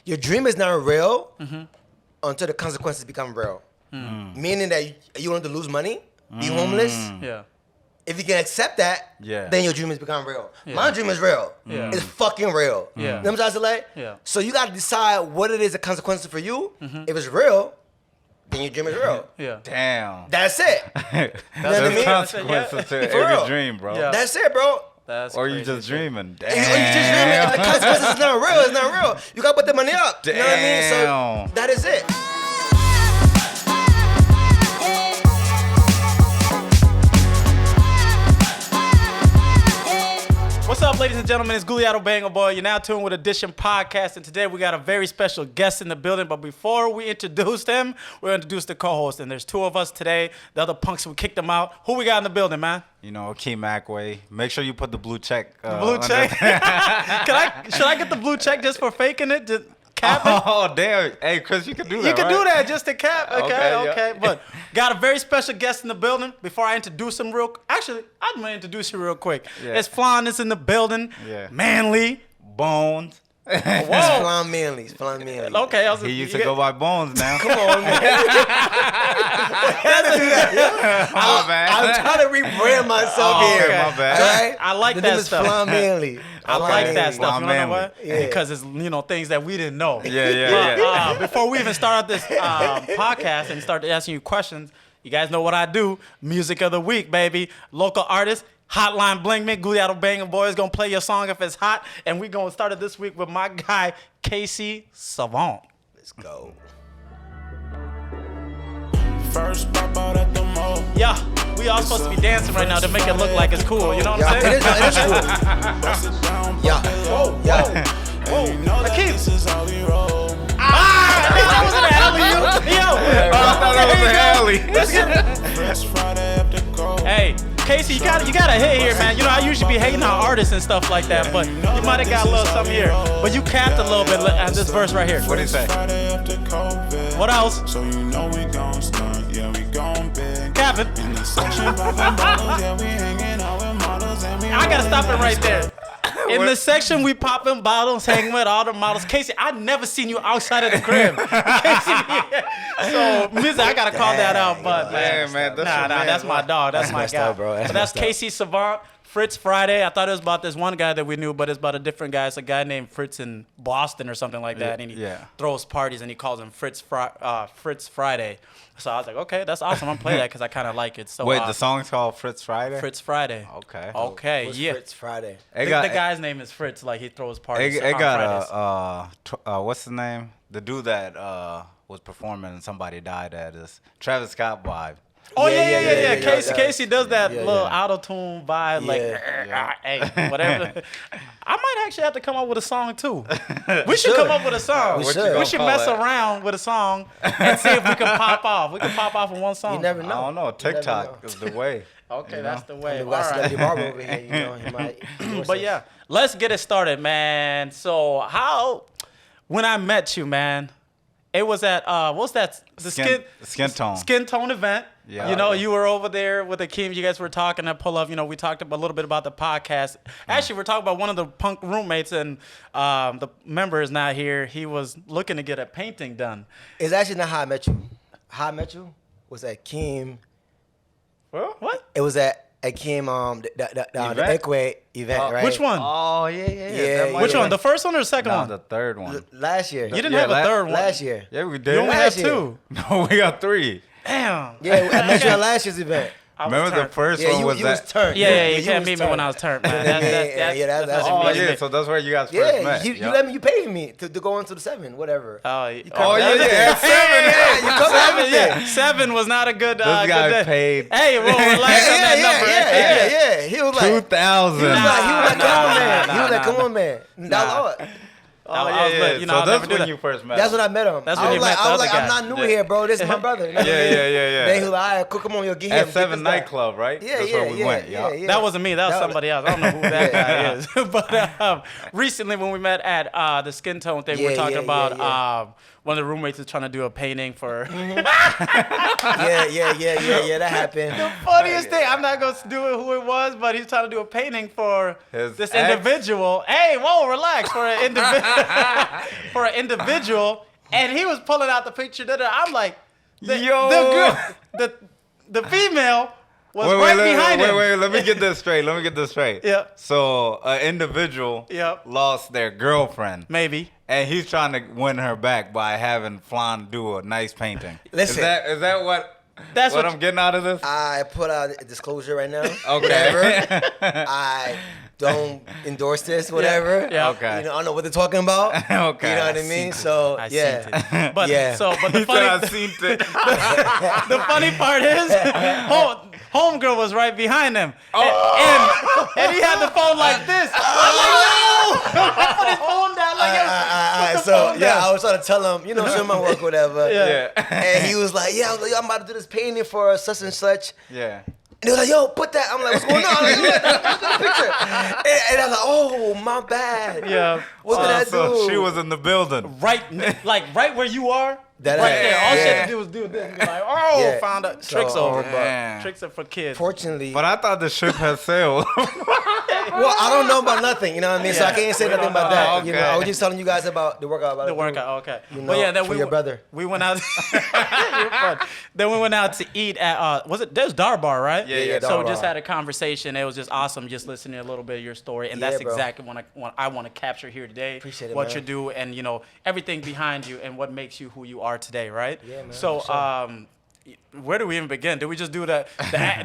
your dream is not real until the consequences become real. Meaning that you want to lose money, be homeless. Yeah. If you can accept that, then your dream has become real. Yeah. My dream is real. Yeah. It's fucking real. Yeah. You know what I'm trying to say? Yeah. So you got to decide what it is the consequences for you. If it's real, then your dream is real. Yeah. Damn. That's it. There's consequences to For every real. dream, bro. Yeah. That's it, bro. That's Or crazy you just shit. dreaming. Damn. Or you just dreaming. The consequences is not real. It's not real. You got to put the money up. Damn. You know what I mean? So that is it. What's up, ladies and gentlemen? It's Guliato Banger Boy. You're now tuned with Edition Podcast, and today we got a very special guest in the building. But before we introduce them, we'll introduce the co-host. And there's two of us today. The other punks, we kicked them out. Who we got in the building, man? You know, Akeem Ackway. Make sure you put the blue check. The blue check? Should I get the blue check just for faking it? Just capping? Oh, damn. Hey, Chris, you can do that, You can right? do that just to cap. Okay. Okay, yeah. But got a very special guest in the building. Before I introduce him actually, I'm going to introduce you real quick. Yeah. It's Flahn is in the building. Yeah. Manly. Bones. It's Flahn Manly. It's Flahn Manly. Okay. He used to go by Bones now. Come on, man. I'm trying to rebrand myself here. okay, my bad. All right? I like the that name is stuff. Flahn Manly. I like that stuff. You know Manly. what? Yeah. Because it's things that we didn't know. Yeah. But, before we even start out this podcast and start asking you questions, you guys know what I do. Music of the week, baby. Local artist. Hotline Bling Me, Guliato Banger Boy is going to play your song if it's hot. And we're going to start it this week with my guy, Casey Savant. Let's go. First pop out at the mall. Yeah, we all supposed to be dancing right now to make it look like it's cool. You know what I'm saying? It is cool. Yeah. Whoa, Yeah. whoa. You know that Akeem. this is how we roll. That was an alley. Yo. I thought that was an alley. Let's get it. First Friday after go. Hey, Casey, you got a hit here, man. You know, I usually be hating on artists and stuff like that, but you might have got a little something here. But you capped a little bit on this verse right here. What do you say? Friday after COVID. What else? So you know we gon' stunt, yeah, we gon' big. Capping. In the section, poppin' bottles, yeah, we hanging out with models and we I gotta stop it right there. In What? the section, we popping bottles, hanging with all the models. Casey, I never seen you outside of the crib. Casey, so, music, I gotta call that out, but Damn, man, that's nah, your man, that's my dog. That's my messed guy. up, bro. That's But that's messed up. Casey Savant, Fritz Friday. I thought it was about this one guy that we knew, but it's about a different guy. It's a guy named Fritz in Boston or something like that, and he Yeah. throws parties and he calls him Fritz Friday. So I was like, okay, that's awesome. I'm playing that because I kind of like it. So Wait, the song's called Fritz Friday? Fritz Friday. Okay. Okay, What's yeah. Fritz Friday? It The got, guy's name is Fritz. Like he throws parties. it on got Fridays. what's his name? The dude that was performing and somebody died at this Travis Scott vibe. Oh yeah. yeah. Casey does that Yeah, little yeah. auto-tune vibe, like Yeah. hey, whatever. I might actually have to come up with a song too. We should come up with a song. We What you should. gonna We should call mess it? around with a song and see if we can pop off. We can pop off in one song. You never I know. don't know. TikTok is the way. Okay, You that's know? the way. We All got Celebrity right. Barber over here. You know, he might. But yeah, let's get it started, man. So when I met you, man, it was at what's that? The Skin tone. Skin tone event. Yeah. You know, you were over there with Akeem. You guys were talking at Pull Up. You know, we talked a little bit about the podcast. Actually, we're talking about one of the punk roommates, and the member is not here. He was looking to get a painting done. It's actually not how I met you. How I met you was at Keem. What? It was at Keem the Event? banquet event, right? Which one? Oh, yeah. Yeah, That might Which have one? The first one or the second No, one? the third one. Last year. You didn't Yeah, have a third one. Last year. Yeah, we You did. only had Last year. two. No, we got three. Damn. Yeah, I met you at last year's event. I was Remember the turned. first Yeah, one you was was that? turned. Yeah, you was can't meet me when turned. I was turned, man. That's Oh, what yeah, you so that's where you guys first Yeah, met. you yeah. let me, you paid me to go into the 7, whatever. Oh, Oh, yeah, at 7. Yeah, you covered everything. yeah. 7 was not a good. This guy good day. paid Hey, well, relax on that number. Yeah. He was like, 2,000. come on, man. nah, He was like, nah, come on, man. That was- I was like, you know, so I'll that's never do when that. you first met. That's when I met him. That's I when was you like, met the I was other like, I'm guy. not new here, bro. This is my brother. You know what I mean? Yeah. Then he was like, all right, cool, come on, yo, get him. At get 7 this guy. nightclub, right? Yeah, That's yeah, where we went. yeah. That wasn't me. That was That was- somebody else. I don't know who that guy Yeah. is. But recently, when we met at the skin tone thing, we were Yeah, talking yeah, about yeah. one of the roommates is trying to do a painting for. Yeah, that happened. Funniest thing, I'm not gonna do it who it was, but he's trying to do a painting for His this ex? individual. Hey, whoa, relax, for an individual. for an individual, and he was pulling out the picture. I'm like, the female was behind him. Wait, let me get this straight. Yeah. So an individual lost their girlfriend. Maybe. And he's trying to win her back by having Flahn do a nice painting. Listen. Is that what That's what I'm getting out of this? I put out a disclosure right now. Okay. Whatever. I don't endorse this, whatever. Yeah. Okay. I don't know what they're talking about. Okay. You know what I mean? So, I yeah. seen it. But Yeah. but the He said funny I seen it. the funny part is homegirl was right behind him. And he had the phone like this. I'm like, no! I put his phone down like, put the phone down. I was trying to tell him, show my work, whatever. Yeah. And he was like, I was like, yo, I'm about to do this painting for such and such. Yeah. And he was like, yo, put that. I'm like, what's going on? I'm like, look at the picture. And I was like, oh, my bad. Yeah. What did I do? So she was in the building. Right where you are. That Right is- there. All she yeah. had to do was do this. And be like, Yeah. found out. So, Tricks over. man. Tricks are for kids. Fortunately, But I thought the ship had sailed. well, I don't know about nothing, you know what I mean? So I can't say nothing about that. Oh, okay. I was just telling you guys about the workout. The workout, okay. But yeah, then for your brother. We went out. You're fun. Then we went out to eat at there's Dar Bar, right? Yeah, So Dar we just Bar. had a conversation. It was just awesome, just listening to a little bit of your story, and that's Yeah, bro. exactly what I want to capture here today. Appreciate it, what man. you do, and everything behind you, and what makes you who you are today, right? Yeah, man, So, for sure. where do we even begin? Did we just do the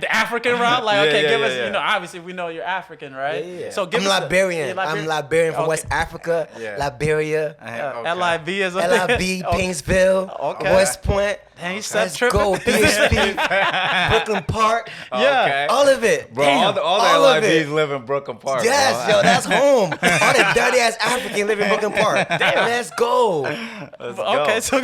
African route? Like, Yeah, okay, yeah, give yeah, us, yeah. Obviously we know you're African, right? Yeah. So give I'm us Liberian. I'm Liberian from Okay. West Africa, Yeah. Liberia, Okay. LIB is LIB, Okay. Painesville, Okay. West Point. Dang, you step Let's tripping. go, PHP, Brooklyn Park, Yeah. Okay. all of it. Bro, Damn, all the all of LIBs it. live in Brooklyn Park. Yes, bro. yo, that's home. All the dirty ass African live in Brooklyn Park. Damn, let's go. Let's Okay, go. so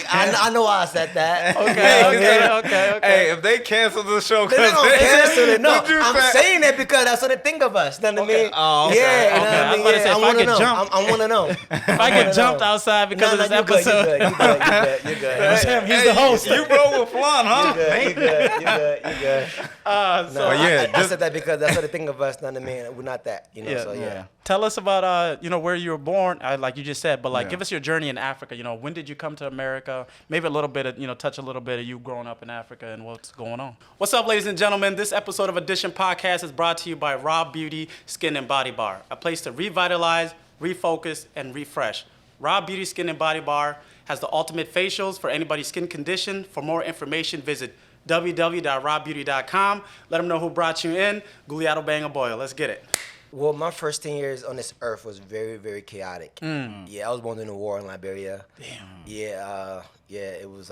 I know why I said that. okay. Hey, if they cancel the show, They're not gonna cancel it. No, What you I'm said? saying that because that's what they think of us. You know what I mean? Oh, okay. Yeah, you know Okay, what I I was mean? about to say, Yeah, I if I want to get know. jumped- I want to know. if I get jumped outside because of this episode, You good. You good. Sam, he's the host. You roll with Flahn, huh? You good. So No, But yeah, I said that because that's what they think of us. You know what I mean? We're not that. Yeah. So yeah. Tell us about where you were born, like you just said, but Yeah. give us your journey in Africa. When did you come to America? Maybe a little bit of touch a little bit of you growing up in Africa and what's going on. What's up, ladies and gentlemen? This episode of Edition Podcast is brought to you by Raw Beauty Skin and Body Bar, a place to revitalize, refocus, and refresh. Raw Beauty Skin and Body Bar has the ultimate facials for anybody's skin condition. For more information, visit www.rawbeauty.com. Let them know who brought you in. Guliato Bang a Boy. Let's get it. Well, my first 10 years on this earth was very, very chaotic. Yeah, I was born in a war in Liberia. Damn. Yeah, it was.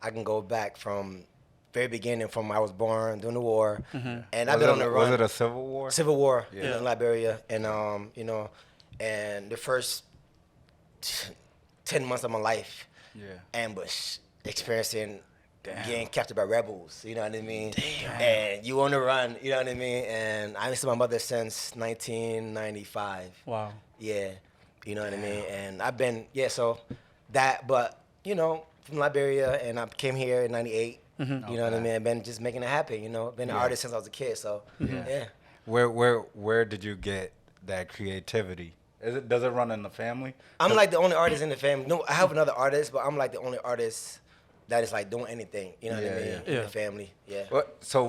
I can go back from very beginning, from I was born during the war, and I've been on the run. Was it a civil war? Civil War Yeah. in Liberia, and and the first 10 months of my life, ambush, experiencing getting captured by rebels, you know what I mean? Damn. And you on the run, you know what I mean? And I missed my mother since 1995. Wow. Yeah, you know what I mean? And I've been, so that, but, from Liberia, and I came here in 98. You know what I mean? I've been just making it happen, been an artist since I was a kid, so, yeah. Where did you get that creativity? Does it run in the family? I'm like the only artist in the family. No, I have another artist, but I'm like the only artist that is like doing anything. You know what I mean? Yeah. In Yeah. the family. Yeah. So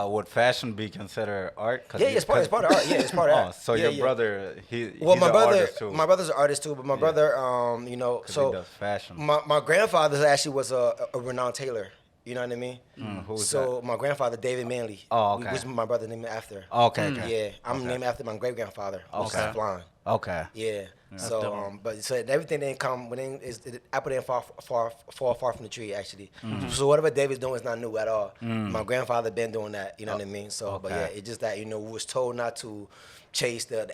would fashion be considered art? Yeah, it's part of art. Yeah, it's part of art. So Yeah, your brother, he's Well, my an brother, artist too. my brother's an artist too. But my brother, 'Cause so he does fashion. my grandfather actually was a renowned tailor. You know what I mean? Who's So my grandfather, David Manly. Oh, okay. Which my brother named after. Okay. Yeah, I'm named after my great grandfather. Okay. Flahn. Okay. Yeah. So, dope. but so everything didn't come. The apple didn't fall far from the tree. Actually, so whatever David's doing is not new at all. My grandfather been doing that. You know what I mean? So, but yeah, Okay. it's just that we was told not to chase the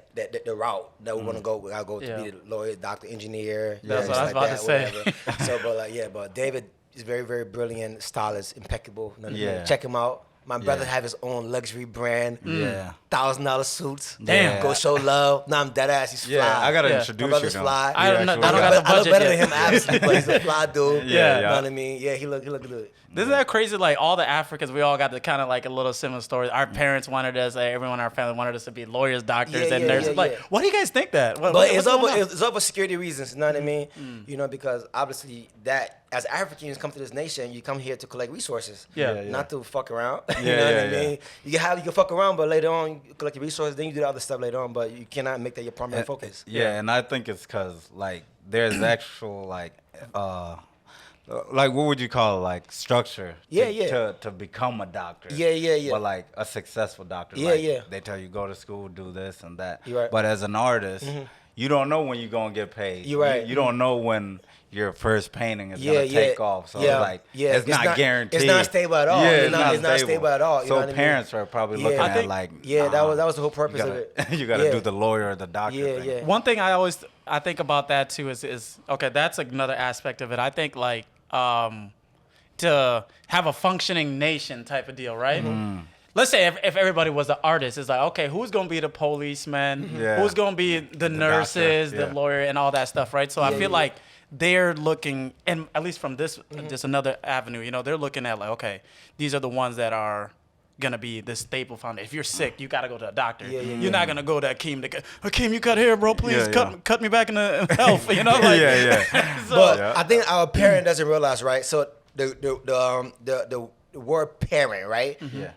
route that we want to go. We gotta go to be the lawyer, doctor, engineer. That's what I was just about to say. whatever. So, but but David is very, very brilliant, stylist, impeccable. You know what I mean? Yeah. Check him out. My brother have his own luxury brand. Yeah. $1,000 suits. Damn. Go show love. Nah, I'm dead ass. He's fly. Yeah, I gotta Yeah. introduce My you brother's to him. fly. I don't know- I don't got the I look budget better yet. than him, obviously, but he's a fly dude. Yeah, You know yeah. what I mean? Yeah, he look good. Isn't that crazy? Like all the Africans, we all got the kind of like a little similar story. Our parents wanted us, everyone in our family wanted us to be lawyers, doctors, Yeah, and yeah, nurses. yeah, Like, yeah. why do you guys think that? But it's all for security reasons, you know what I mean? You know, because obviously that as Africans come to this nation, you come here to collect resources. Yeah. Not to fuck around. you Yeah, know what yeah, I mean? You can fuck around, but later on you collect your resources, then you do the other stuff later on, but you cannot make that your primary focus. Yeah, and I think it's because like there's actual like what would you call it? Like structure to become a doctor. Yeah. But like a successful doctor. Yeah, like, yeah. They tell you go to school, do this and that. You're right. But as an artist, you don't know when you're gonna get paid. You're right. You don't know when your first painting is gonna take off. So yeah, it's like yeah. it's not guaranteed. It's not stable at all. Yeah, it's not stable at all. You know So what I mean? parents are probably looking I at think- like that was the whole purpose you of gotta, it. you gotta Yeah. do the lawyer or the doctor thing. Yeah. One thing I think about that too is okay, that's another aspect of it. I think like to have a functioning nation type of deal, right? Let's say if everybody was an artist, it's like, okay, who's gonna be the policeman? Yeah. Who's gonna be the nurses, doctor, the yeah. lawyer, and all that stuff, right? So I Yeah, feel yeah. like they're looking, and at least from this just another avenue, you know, they're looking at like, okay, these are the ones that are gonna be the staple foundation. If you're sick, you gotta go to a doctor. Yeah, You're not gonna go to Akeem to get, Akeem, you cut hair, bro. Please Yeah, cut me back into health. You know, like yeah. so, But Yeah. I think our parent doesn't realize, right? So the word parent, right? Yeah.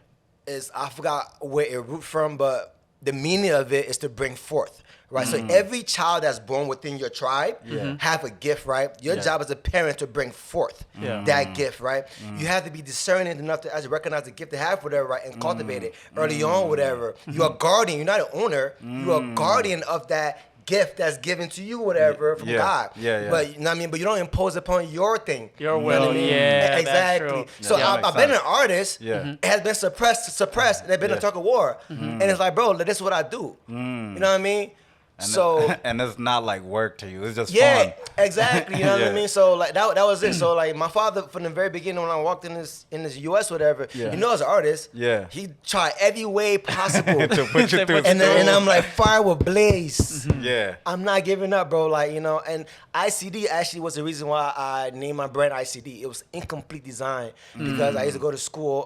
Is I forgot where it root from, but the meaning of it is to bring forth, right? So every child that's born within your tribe have a gift, right? Your job as a parent to bring forth that gift, right? You have to be discerning enough to actually recognize the gift they have, whatever, right, and cultivate it early on, whatever. You're a guardian. You're not an owner. You're a guardian of that gift that's given to you, whatever, from Yeah. God. Yeah. But you know what I mean? But you don't impose upon your thing. Your You know what I will, mean? yeah, that's Exactly. true. So Yeah, I've makes been an sense. artist. Yeah. It has been suppressed, and they've been a tug of war. And it's like, bro, this is what I do. You know what I mean? So and it's not like work to you. It's just yeah, fun. exactly. You know what Yeah. I mean? So like that was it. So like my father from the very beginning when I walked in this US whatever, Yeah. you know, as an artist, Yeah. he tried every way possible. To put you through and school. I'm like, fire will blaze. Yeah. I'm not giving up, bro. Like, you know, and ICD actually was the reason why I named my brand ICD. It was incomplete design because I used to go to school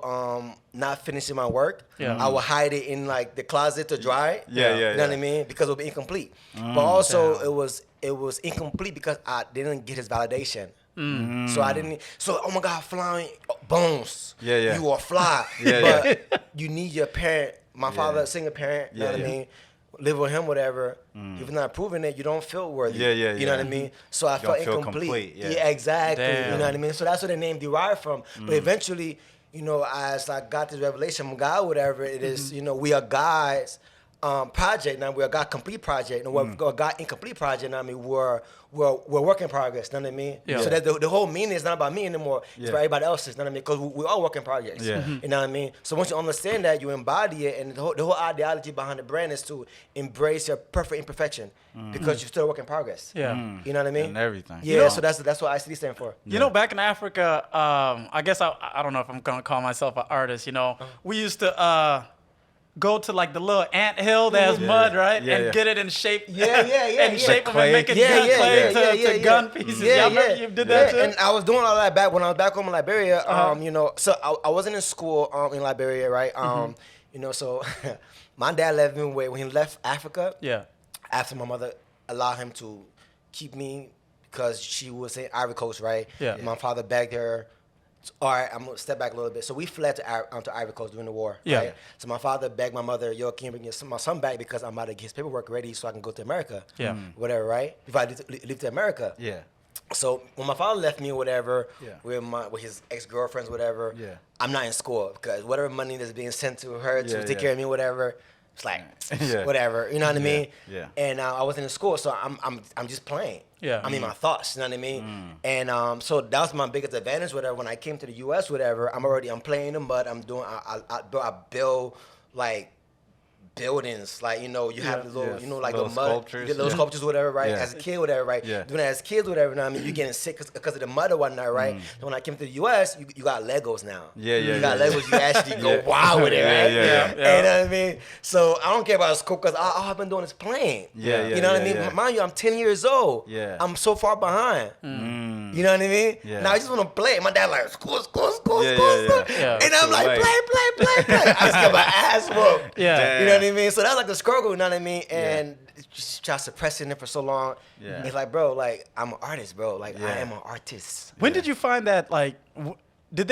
not finishing my work. Yeah. I would hide it in like the closet to dry. Yeah, You know what I mean? Because it would be incomplete. But also it was incomplete because I didn't get his validation. So I didn't. So oh my God, flying bones. Yeah, yeah. You are fly. Yeah, but you need your parent. My father, single parent. You know Yeah, what yeah. I mean? Live with him, whatever. If you're not proving it, you don't feel worthy. Yeah, yeah, You know yeah. what I mean? So I felt don't feel incomplete. complete, yeah. Exactly. Damn. You know what I mean? So that's where the name derived from. But eventually, you know, as I got this revelation from God, whatever it is, you know, we are God's project. Now we're a God complete project. And we're a God incomplete project. Now, I mean, we're work in progress. You know what I mean? Yeah. So that the whole meaning is not about me anymore. It's Yeah. about everybody else's. You know what I mean? Because we all work in progress. Yeah. You know what I mean? So once you understand that, you embody it, and the whole ideology behind the brand is to embrace your perfect imperfection because you're still a work in progress. Yeah. You know what I mean? And everything. Yeah. You know- So that's what ICD stand for. You know, back in Africa, I guess I don't know if I'm gonna call myself an artist. You know, we used to go to like the little ant hill that has mud, right, Yeah, and yeah. get it in shape. Yeah. and shape them and clay. make it Yeah, gun yeah, clay yeah, to yeah, gun yeah. pieces. Yeah, Y'all remember yeah. you did that too? And I was doing all that back when I was back home in Liberia. You know, so I wasn't in school in Liberia, right? You know, so my dad left me when he left Africa. Yeah. After my mother allowed him to keep me because she was in Ivory Coast, right? Yeah. My father begged her. All right, I'm gonna step back a little bit. So we fled to Ivory Coast during the war. Yeah. Right? So my father begged my mother, "Yo, can you bring my son back because I'm about to get his paperwork ready so I can go to America." Yeah. Whatever, right? If I leave to America. Yeah. So when my father left me or whatever, Yeah. with his ex-girlfriends, whatever, Yeah. I'm not in school because whatever money that's being sent to her to Yeah, take yeah. care of me, whatever, it's like Yeah. whatever, you know what I mean? Yeah. And I wasn't in school, so I'm just playing. Yeah. I'm in my thoughts, you know what I mean? And so that was my biggest advantage, whatever. When I came to the U.S., whatever, I'm playing them, but I'm doing I build like buildings, like, you know, you have the little, Yes. you know, like Little the mud, sculptures. the little Yeah. sculptures, whatever, right? Yeah. As a kid, whatever, right? Yeah. Doing that as kids, whatever. You know what I mean? You're getting sick because of the mud or whatnot, right? Mm. So when I came to the U.S., you got Legos now. Yeah, You got yeah. Legos. You actually go Yeah. wild with it, right? Yeah. You know what I mean? So I don't care about school because all I've been doing is playing. Yeah, You know what I yeah, mean? yeah. Mind you, I'm 10 years old. Yeah. I'm so far behind. Mm. You know what I mean? Yeah. Now I just want to play. My dad like, school, Yeah, school. Yeah. And I'm Too like, late. play. I just got my ass whooped. Yeah. You know what I mean? So that's like the struggle, you know what I mean? And just try suppressing it for so long. Yeah. It's like, bro, like, I'm an artist, bro. Like, I Yeah. am an artist. When did you find that, like, did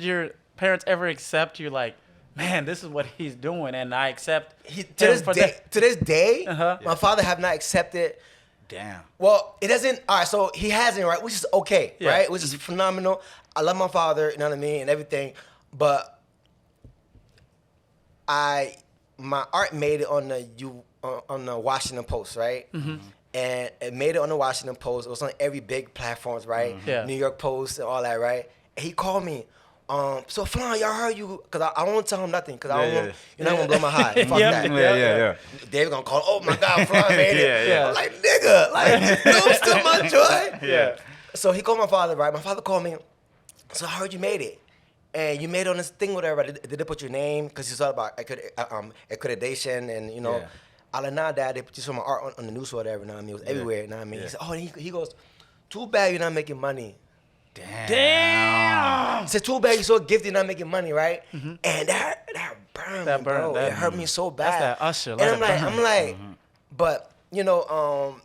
your parents ever accept you, like, man, this is what he's doing, and I accept To him this for day, that? Uh-huh. my father have not accepted. Damn. Well, it doesn't. All right, so he hasn't, right? Which is okay, Yeah. right? Which is phenomenal. I love my father, you know what I mean, and everything. But my art made it on the Washington Post, right? Mm-hmm. And it made it on the Washington Post. It was on every big platforms, right? Yeah. New York Post and all that, right? And he called me. So Flahn, y'all heard you, cause I won't tell him nothing, cause I don't Yeah, want, you're not gonna blow my high. Fuck Yep. that. Yeah. They're gonna call. Oh my God, Flahn made it. Yeah. I'm like, nigga, like, no, still my joy. Yeah. So he called my father, right? My father called me. So I heard you made it, and you made it on this thing, whatever. Did they put your name? Cause you thought about accreditation, and you know, Yeah. I like, nah, Dad. They put some art on the news or whatever. You know what I mean? It was everywhere. You know what I mean? Yeah. He said, oh, and he goes, too bad you're not making money. Damn. He said, too bad you're so gifted, not making money, right? And that burned That me, burned, bro. that- it hurt me so bad. That's that Usher. And Let I'm it like, burn. but you know,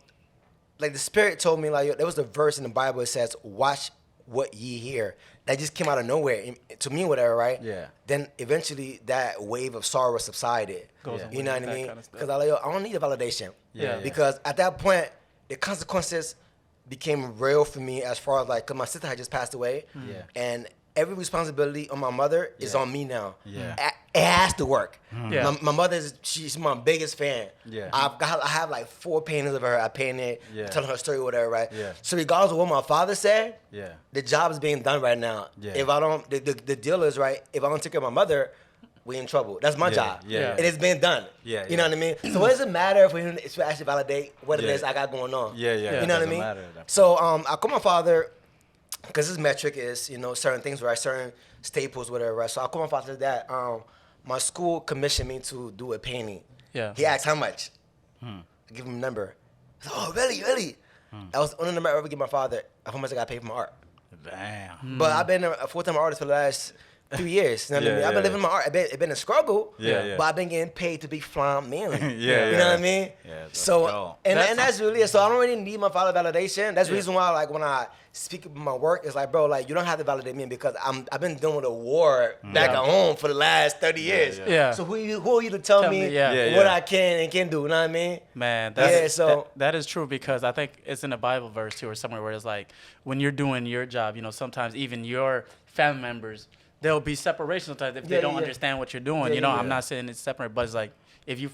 like the Spirit told me, like there was a verse in the Bible that says, "Watch what ye hear." That just came out of nowhere to me, whatever, right? Yeah. Then eventually that wave of sorrow subsided. Goes You away, know what I that mean? kind of stuff. Because I like, yo, I don't need a validation. Yeah. Because at that point, the consequences became real for me as far as like, cause my sister had just passed away. Yeah. And every responsibility on my mother is Yeah. on me now. Yeah. It has to work. Yeah. My mother she's my biggest fan. Yeah. I have like 4 paintings of her. I painted, Yeah. telling her story, whatever, right? Yeah. So regardless of what my father said, Yeah. the job is being done right now. Yeah. If I don't, the deal is right. If I don't take care of my mother, we in trouble. That's my Yeah, job. yeah. It has been done. Yeah, You know what I mean? So what does it matter if we actually validate what it Yeah. is I got going on? Yeah. You know what I Doesn't mean? matter at that point. So I call my father because his metric is, you know, certain things, right? Certain staples, whatever, right? So I call my father that my school commissioned me to do a painting. Yeah. He asked how much. I give him a number. I said, oh, really? That was the only number I ever give my father of how much I got paid for my art. Damn. But I've been a full-time artist for the last 3 years. You know what I Yeah, mean? I've been yeah. living my art. It's been a struggle. Yeah. But I've been getting paid to be Flahn Manly. Yeah, You know what I mean? Yeah, let's so go. and that's really it. So I don't really need my father validation. That's the Yeah. reason why, like, when I speak about my work, it's like, bro, like, you don't have to validate me because I've been dealing with a war back Yeah. at home for the last 30 years. Yeah. So who are you to tell me Yeah. what Yeah. I can and can't do? You know what I mean? Man, Yeah, so- that is true because I think it's in a Bible verse too or somewhere where it's like when you're doing your job, you know, sometimes even your family members, there'll be separation sometimes if they Yeah, don't yeah. understand what you're doing. Yeah, You know, yeah. I'm not saying it's separate, but it's like if you,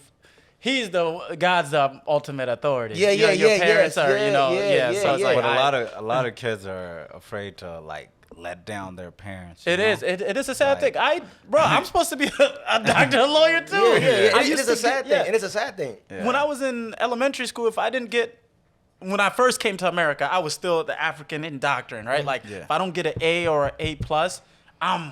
God's the ultimate authority. Yeah, You know, yeah, your yeah, parents yes, are, yeah, you know, yeah, so it's yeah. like But a lot of kids are afraid to like let down their parents. you It know? is. It is a sad Like- thing. I'm supposed to be a doctor, a lawyer too. Yeah. I It used is to a sad get- yeah. thing. It is a sad thing. Yeah. When I was in elementary school, when I first came to America, I was still the African indoctrined, right? Like Yeah. if I don't get an A or an A+, I'm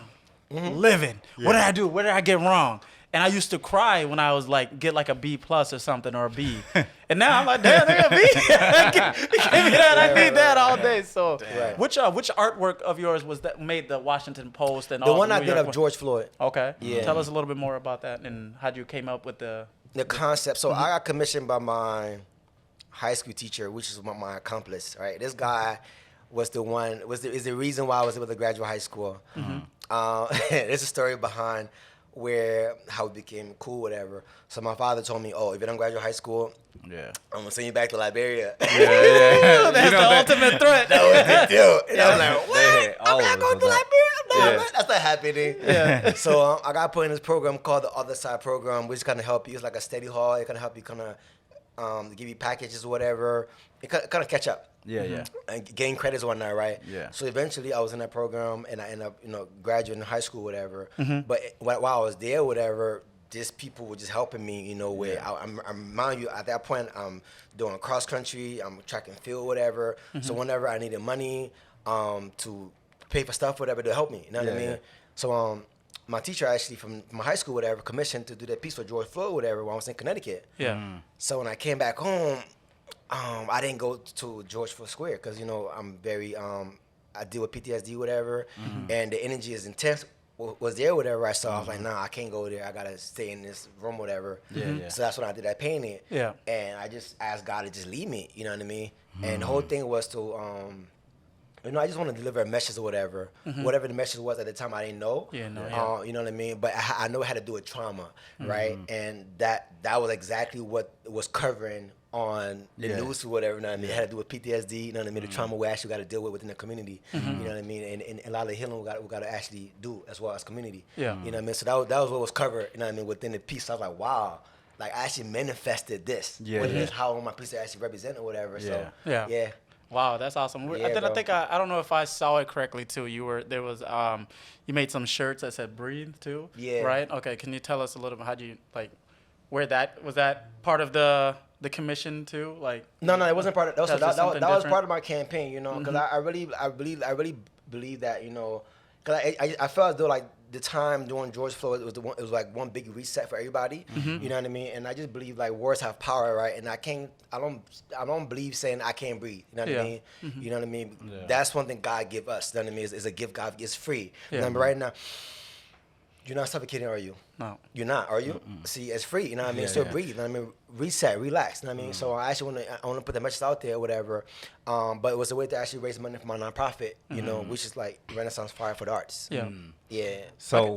living. What did I do? Where did I get wrong? And I used to cry when I was like, get like a B+ or something or a B. And now I'm like, damn, they got B. Give me that. I need that all day. So, Right. which artwork of yours was that made the Washington Post and The all one the I New did York of one? George Floyd. Okay. Yeah. Tell us a little bit more about that and how you came up with the. The concept. So I got commissioned by my high school teacher, which is my accomplice. Right, this guy is the reason why I was able to graduate high school. There's a story behind how we became cool, whatever. So my father told me, "Oh, if you don't graduate high school, Yeah. I'm gonna send you back to Liberia." Yeah. That's the ultimate threat. That was the deal. And I was like, They "What? hate I'm all not of going us to with that. Liberia? No, Yeah. man, that's not happening." Yeah. So I got put in this program called the Other Side Program, which kind of help you. It's like a study hall. It kind of help you give you packages or whatever. It kind of catch up. Yeah. And gain credits or whatnot, right? Yeah. So eventually I was in that program and I ended up, graduating high school, whatever. Mm-hmm. But while I was there, whatever, just people were just helping me, you know, where I'm mind you, at that point, I'm doing cross country, I'm track and field, whatever. So whenever I needed money to pay for stuff, whatever, to help me, you know what I mean? So my teacher actually from my high school, whatever, commissioned to do that piece for George Floyd, whatever, when I was in Connecticut. Yeah. So when I came back home, I didn't go to George Floyd Square because, you know, I'm very, I deal with PTSD, whatever, and the energy is intense. Was there, whatever. I saw, I was like, nah, I can't go there. I gotta stay in this room, whatever. So that's when I did that painting. Yeah. And I just asked God to just lead me. You know what I mean? And the whole thing was to, you know, I just want to deliver a message or whatever. Whatever the message was at the time, I didn't know. Yeah, no, You know what I mean? But I know it had to do with trauma, right? And that was exactly what was covering on the news or whatever, you know what I mean? It had to do with PTSD, you know what I mean? The trauma we actually got to deal with within the community, you know what I mean? And a lot of the healing we got to actually do as well as community, you know what I mean? So that was what was covered, you know what I mean, within the piece. So I was like, wow, like I actually manifested this. This how my piece actually represent or whatever. So yeah. Wow, that's awesome. Yeah, I think I don't know if I saw it correctly too. You made some shirts that said "Breathe" too. Yeah. Right. Okay. Can you tell us a little bit? How'd you where that was that part of the commission too? Like No, it wasn't part of that. That was different? part of my campaign, you know, because I really believe that, you know, because I felt as though like the time during George Floyd it was like one big reset for everybody, you know what I mean? And I just believe like words have power, right? And I don't believe saying I can't breathe, you know what I mean? You know what I mean? That's one thing God give us, you know what I mean? It's a gift God gives free. You know what I mean? Right now, you're not suffocating, are you? No. You're not, are you? See, it's free, you know what I mean? Still breathe, you know what I mean? Reset, relax, you know what I mean? So I actually want to put that message out there or whatever. But it was a way to actually raise money for my nonprofit, you know, which is like Renaissance Fire for the Arts. Yeah. Yeah. So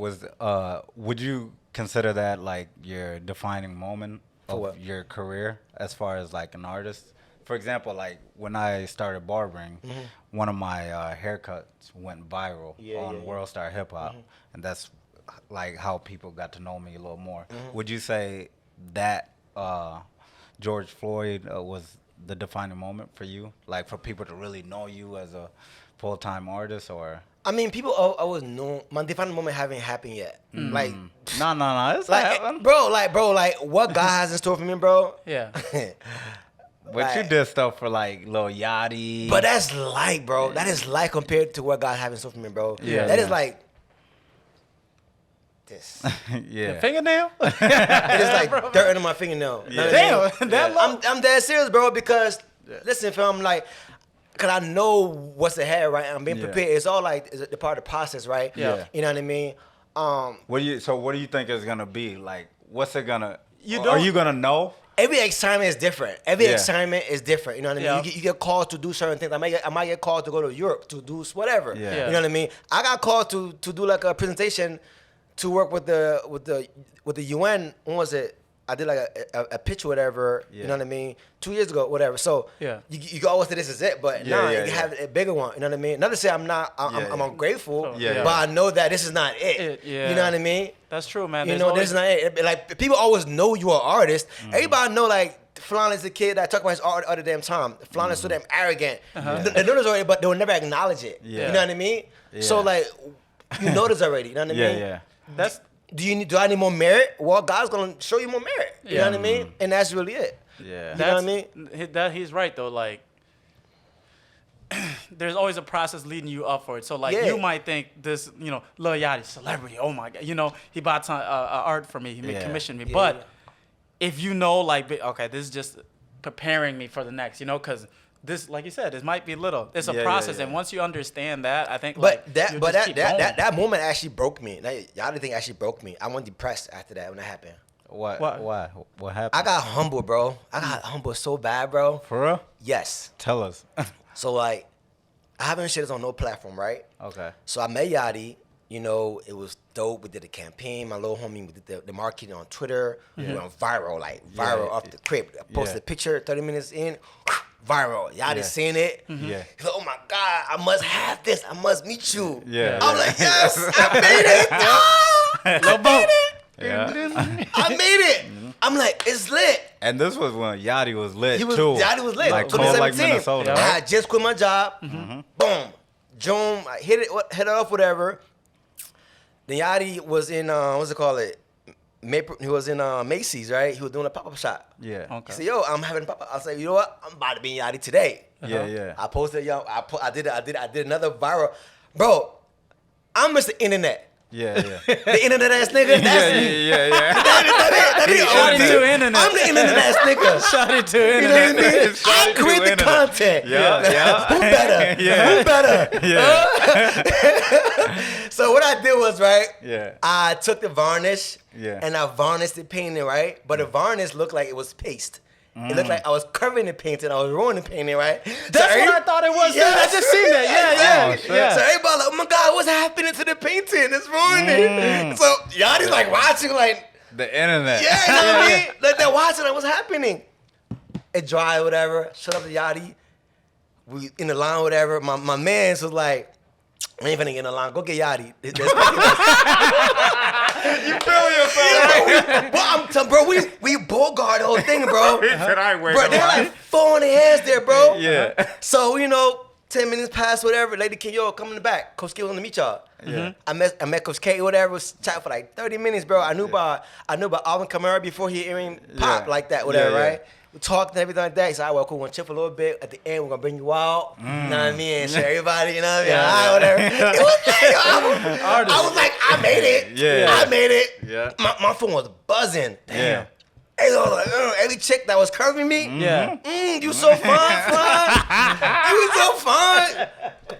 would you consider that like your defining moment of your career as far as like an artist? For example, like when I started barbering, one of my haircuts went viral on World Star Hip Hop, and that's like how people got to know me a little more. Would you say that George Floyd was the defining moment for you? Like for people to really know you as a full-time artist, or? I mean, people always know my defining moment haven't happened yet. Like, no, it's like, happening. bro, what God has in store for me, bro. Yeah. But you did stuff for like Lil Yachty. But that's light, bro. That is light compared to what God has in store for me, bro. That is like this. The fingernail? It is like dirt under my fingernail. You know what I mean? Damn, that low? I'm dead serious, bro, because listen, fam, like, cause I know what's ahead, right? I'm being prepared. It's all like it's a part of the process, right? Yeah. You know what I mean? What do you think it's gonna be? Like, what's it gonna? Are you gonna know? Every assignment is different. Every assignment is different. You know what I mean? You get called to do certain things. I might get called to go to Europe to do whatever. You know what I mean? I got called to do like a presentation to work with the UN. When was it? I did like a pitch or whatever. You know what I mean? 2 years ago, whatever. So you go always say this is it, but you have a bigger one. You know what I mean? Not to say I'm ungrateful, but I know that this is not it. You know what I mean? That's true, man. You know, this is not it. Like people always know you're an artist. Everybody know like Flahn is the kid that talk about his art all the damn time. Flahn is so damn arrogant. They know this already, but they'll never acknowledge it. You know what I mean? So like you know this already. You know what I mean? That's. Do I need more merit? Well, God's gonna show you more merit. You know what I mean? And that's really it. Yeah. You know what I mean? He's right though. Like, there's always a process leading you up for it. So like, you might think this, you know, Lil Yachty, celebrity. Oh my God, you know, he bought some art for me. He commissioned me. But if you know, like, okay, this is just preparing me for the next. You know, because this, like you said, it might be little. It's a process, and once you understand that, I think. That moment actually broke me. That Yachty thing actually broke me. I went depressed after that when that happened. What? Why? What happened? I got humble, bro. I got humble so bad, bro. For real? Yes. Tell us. So like, I haven't shared this on no platform, right? Okay. So I met Yachty. You know, it was dope. We did a campaign. My little homie, we did the marketing on Twitter. We went viral, off the crib. I posted a picture 30 minutes in, viral. Yachty seen it. He's like, oh my God, I must have this. I must meet you. I'm like, yes, I made it. I made it. I made it. I'm like, it's lit. And this was when Yachty was lit too. Yachty was lit. Like cold like 2017. Minnesota. I had just quit my job. Boom. June, I hit it off, whatever. Then Yachty was in, he was in Macy's, right? He was doing a pop-up shop. Yeah. Okay. He said, yo, I'm having a pop-up. I said, you know what? I'm about to be in Yachty today. Yeah. I posted, yo, I did another viral. Bro, I'm Mr. Internet. Yeah. The internet ass nigga, that's me. Yeah. That nigga Shawty OD. to internet. I'm the internet ass nigga. Shawty to You know internet. what I mean? Shawty I to create the internet. content. Yeah. Who better? Yeah. Who better? Yeah. So what I did was, right? Yeah. I took the varnish Yeah. and I varnished the painting, right? But the varnish looked like it was paste. It looked like I was covering the painting. I was ruining the painting, right? That's what I thought it was. Yeah, I just seen that. Yeah. So everybody like, oh my God, what's happening to the painting? It's ruining. So Yachty's like watching, like, The internet. yeah, you know what I mean? Like they're watching, like, what's happening? It dry, whatever. Shut up to Yachty. We in the line, whatever. My man's was like, I ain't finna get in the line. Go get Yachty. You feel yourself. Well, I'm telling, bro, we bogart the whole thing, bro. He said, I ain't waiting. Bro, they're like 4 on their heads there, bro. Yeah. So, 10 minutes past, whatever, Lady King, yo, come in the back. Coach K wanted to meet y'all. Yeah. I met Coach K, whatever, was chatting for like 30 minutes, bro. I knew about Alvin Kamara before he even popped Yeah. like that, whatever, Yeah, yeah. right? We talked and everything like that. He said, all right, well, cool, we're gonna chill for a little bit. At the end, we're gonna bring you out. You know what I mean? And show everybody, you know what I mean? Yeah. All right, whatever. It was like, I was like, I made it. Yeah. I made it. Yeah. My phone was buzzing. Yeah. And I was like, every chick that was curving me, Yeah. you so fine, Flahn. You so fine.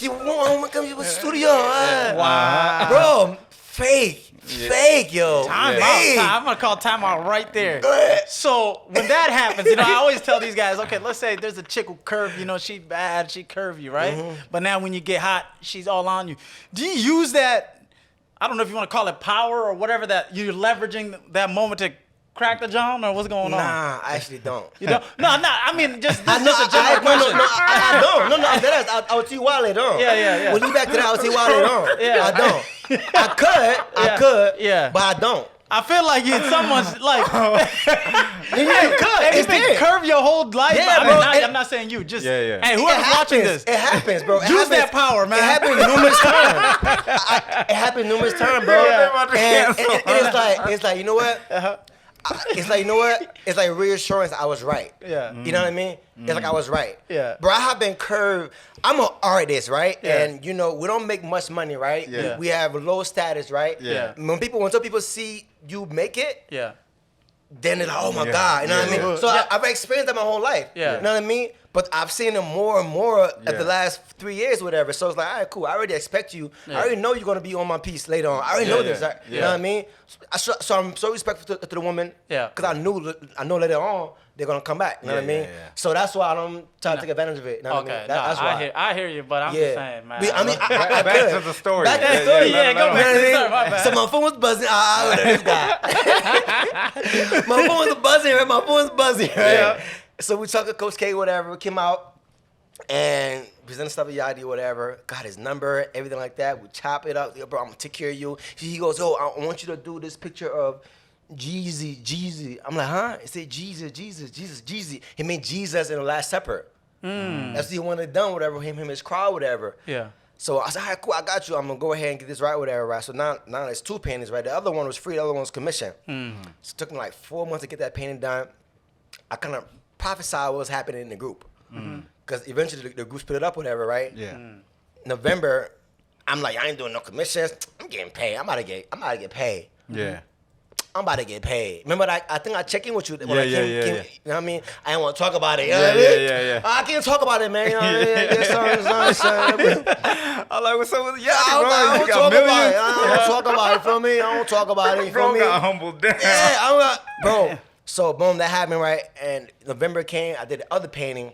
You want to come to the studio? Wow. Bro, fake, yo. Time Fake. out. I'm gonna call timeout right there. Go ahead. So when that happens, I always tell these guys, okay, let's say there's a chick who curve, she bad, she curvy, right? But now when you get hot, she's all on you. Do you use that? I don't know if you want to call it power or whatever, that you're leveraging that moment to crack the John, or what's going on? Nah, I actually don't. You don't? No. I mean, just I this know, is a general question. I don't. No, I'll tell you why later on. Yeah. When you back to that, I'll tell you why later on. Yeah. I don't. I could, Yeah. but I don't. I feel like someone's like, It's you've been there. curved your whole life. Yeah, I mean, bro, I'm not saying you. Just Yeah. hey, whoever's watching this, It happens, bro. It use happens. that power, man. It happened numerous times. It happened numerous times, bro. Yeah. And it's like, you know what? It's like, you know what? It's like reassurance I was right. Yeah. You know what I mean? It's like I was right. Yeah. Bro, I have been curved. I'm an artist, right? Yeah. And, we don't make much money, right? Yeah. We have low status, right? Yeah. When some people see you make it, yeah. then they're like, oh my Yeah. God, you know what I mean? Yeah. So I've experienced that my whole life. Yeah. You know what I mean? But I've seen it more and more at Yeah. the last 3 years, whatever. So it's like, all right, cool. I already expect you. Yeah. I already know you're gonna be on my piece later on. I already know this. Yeah. You know what I mean? So I'm so respectful to the woman. Yeah. Because I know later on they're gonna come back. You know Yeah, what I mean? yeah, yeah. So that's why I don't try to take advantage of it. You know what I Okay, mean? That's why. I hear you, but I'm just saying, man. I mean, I Back could. to the story. Back to the Yeah, story. yeah, go You know back to the what I story, mean? my bad. So my phone was buzzing. This guy. My phone was buzzing, right? My phone was buzzing, right? Yeah. So we talked to Coach K, whatever. We came out and presented stuff to Yachty, whatever. Got his number, everything like that. We chop it up. Yo, bro, I'm gonna take care of you. He goes, yo, I want you to do this picture of Jeezy. I'm like, huh? He said Jesus. He meant Jesus in the Last Supper. That's what he wanted done, whatever. Him, his crowd, whatever. Yeah. So I said, all right, cool, I got you. I'm gonna go ahead and get this right, whatever, right? So now there's 2 paintings, right? The other one was free, the other one was commission. So it took me like 4 months to get that painting done. I kind of prophesied what was happening in the group. Because eventually the group split it up, whatever, right? Yeah. November, I'm like, I ain't doing no commissions. I'm getting paid. I'm about to get paid. Yeah. I'm about to get paid. Remember that? I think I checked in with you when Yeah, I came, yeah. You know what I mean? I didn't want to talk about it. You know Yeah, what I mean? yeah. I can't talk about it, man. You know what I mean? Yes, sir. I'm like, what's up with the Yachty, I bro? don't You talk got about it. millions? I don't talk about it, feel me? I don't talk about it, you feel Bro me? got humbled down. Yeah, I'm like, bro. So, boom, that happened, right? And November came, I did the other painting.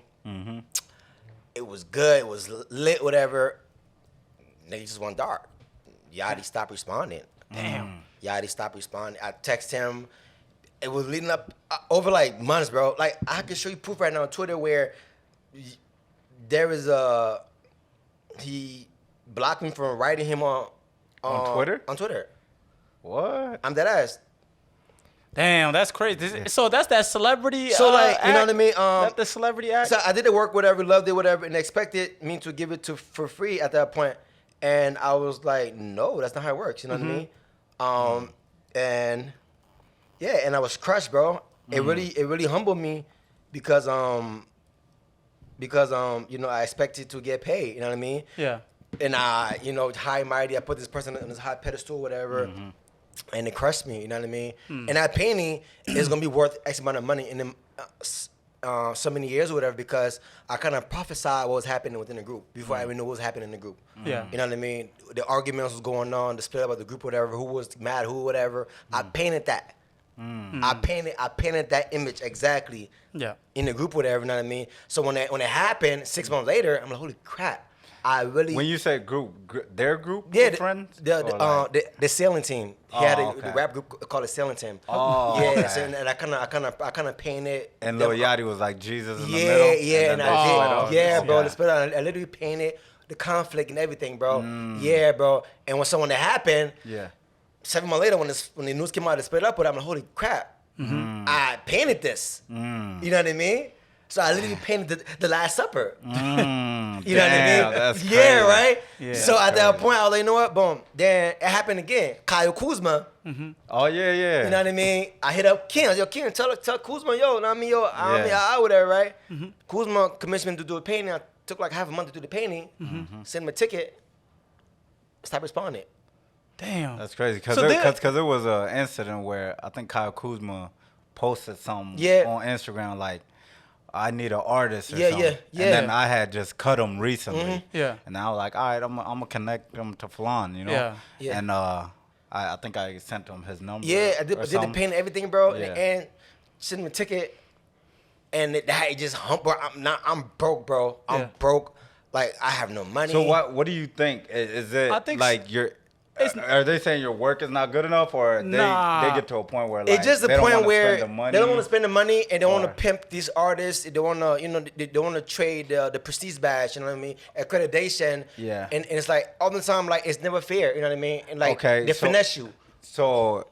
It was good, it was lit, whatever. Niggas just went dark. Yachty stopped responding. Damn. Yachty stopped responding. I text him. It was leading up over like months, bro. Like, I can show you proof right now on Twitter where there is he blocked me from writing him on Twitter? On Twitter. What? I'm dead ass. Damn, that's crazy. So that's that celebrity. So like, you know act? what I mean? That the celebrity act. So I did the work, whatever, loved it, whatever, and expected me to give it for free at that point. And I was like, no, that's not how it works. You know what I mean? And Yeah, and I was crushed, bro. It really humbled me because you know, I expected to get paid, you know what I mean? Yeah. And I, you know, high and mighty, I put this person on this high pedestal, whatever, and it crushed me, you know what I mean? And that painting is gonna be worth X amount of money in them so many years or whatever, because I kind of prophesied what was happening within the group before I even knew what was happening in the group. Yeah. You know what I mean? The arguments was going on, the split up of the group, whatever, who was mad, who, whatever. I painted that. I painted that image exactly in the group, whatever, you know what I mean? So when it happened 6 months later, I'm like, holy crap. I really. When you say group, their group of friends? The sailing team. He had the rap group called the sailing team. Oh, yeah. okay. So, and I kind of painted. And Lil Yachty was like Jesus in the middle. Yeah, and I did. Yeah, bro. Yeah. The split out. I literally painted the conflict and everything, bro. Yeah, bro. And when that happened, 7 months later, when the news came out, it split up. But I'm like, holy crap! I painted this. You know what I mean? So I literally painted the Last Supper. You know what I mean? That's crazy. Yeah, right? Yeah, so at that point, I was like, you know what? Boom. Then it happened again. Kyle Kuzma. Oh, yeah. You know what I mean? I hit up Ken. I was like, yo, Ken, tell Kuzma, yo, you know what I mean? Yo, I whatever, right? Kuzma commissioned me to do a painting. I took like half a month to do the painting. Sent him a ticket. Stop responding. Damn. That's crazy. Because it was an incident where I think Kyle Kuzma posted something on Instagram like, I need an artist or something. And then I had just cut him recently. Yeah. And I was like, all right, I'm going to connect him to Flahn, you know? Yeah. And I think I sent him his number. Yeah, I did the painting and everything, bro. Yeah. And sent him a ticket. And it just humped, bro. I'm broke, bro. I'm broke. Like, I have no money. So what do you think? Is it I think like are they saying your work is not good enough, or they get to a point where like it's just the they point don't where spend the money? they don't want to spend the money and they want to pimp these artists. They want to, you know, they want to trade the prestige badge. You know what I mean? Accreditation. Yeah. And it's like all the time, like it's never fair. You know what I mean? And like they so, finesse you. So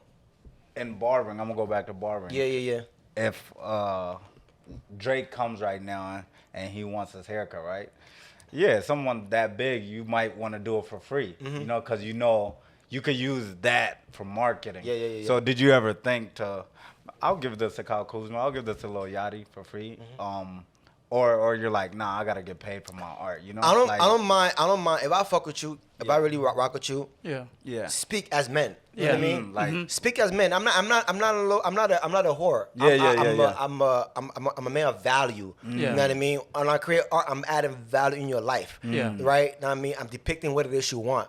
in barbering, I'm gonna go back to barbering. Yeah. If Drake comes right now and he wants his haircut, right? Yeah, someone that big, you might want to do it for free, you know, because you know you could use that for marketing. Yeah. So did you ever think I'll give this to Kyle Kuzma, I'll give this to Lil Yachty for free, or you're like, nah, I gotta get paid for my art, you know? I don't mind if I fuck with you, if I really rock with you. Yeah. Speak as men. You know what I mean? Like speak as men. I'm not a whore. I'm a man of value. You know what I mean? When I create art, I'm adding value in your life. Right? You know what I mean? I'm depicting what it is you want.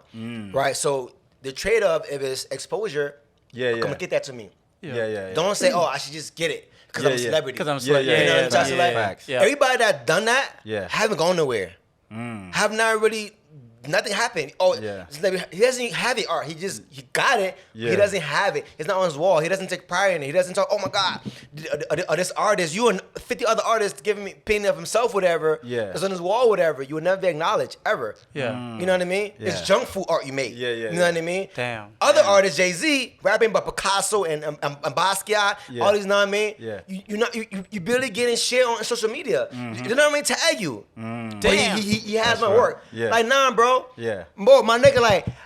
Right? So the trade-off, if it's exposure, come and get that to me. Yeah. Don't say, oh, I should just get it because I'm a celebrity. Because I'm a celebrity. You know what I'm saying? Facts. Everybody that done that haven't gone nowhere. Have not really. Nothing happened. He doesn't have the art. He got it. He doesn't have it. It's not on his wall. He doesn't take pride in it. He doesn't talk, oh my God, this artist, you and 50 other artists giving me painting of himself, whatever. It's on his wall, whatever. You will never be acknowledged, ever. You know what I mean? It's junk food art you make. You know what I mean? Damn. Other artists, Jay-Z, rapping about Picasso and Basquiat, all these, you know what I mean? You barely getting shit on social media. You know what I mean? Tag you. Damn. He has my work. Like, nah, bro. Bro, my nigga,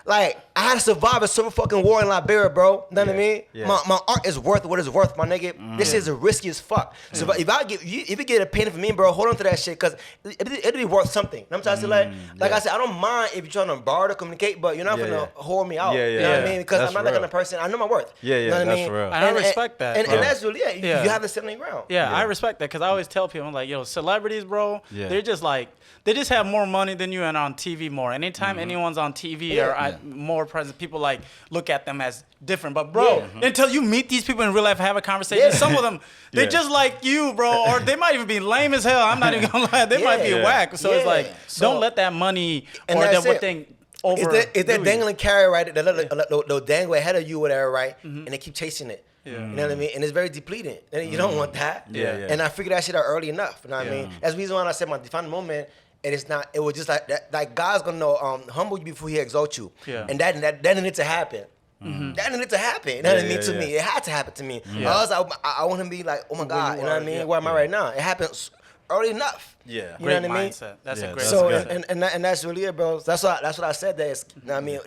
like I had to survive a civil fucking war in Liberia, bro. You know what I mean? My art is worth what it's worth, my nigga. This is risky as fuck. So if you get a painting from me, bro, hold on to that shit, cause it'll be worth something. You know what I'm trying to say? Like I said, I don't mind if you're trying to borrow to communicate, but you're not gonna hold me out. You know what I mean? Because I'm not that kind of person. I know my worth. You know what I mean? Real. And I respect that. And that's really you have to sit on the ground. I respect that, because I always tell people, I'm like, yo, celebrities, bro, they're just like, they just have more money than you and on TV more. Anytime anyone's on TV or more present, people like look at them as different. But bro, until you meet these people in real life, have a conversation, some of them, they're just like you, bro. Or they might even be lame as hell. I'm not even gonna lie. They might be whack. So it's like, don't let that money or that one thing over. It's that dangling carrot, right? They'll dangle ahead of you, whatever, right? And they keep chasing it. You know what I mean? And it's very depleting. And you don't want that. And I figured that shit out early enough. You know what I mean? That's the reason why I said my defining moment. And it's not. It was just like that. Like God's gonna humble you before He exalts you. And that needed to happen. That needed to happen. You know what I mean? To me, it had to happen to me. Else, I want him to be like, oh my God. You know what I mean? Where am I right now? It happens early enough. You know what I mean? Mindset. That's a great. So mindset. and that's really it, bro. That's what I said. That is, you know what I mean?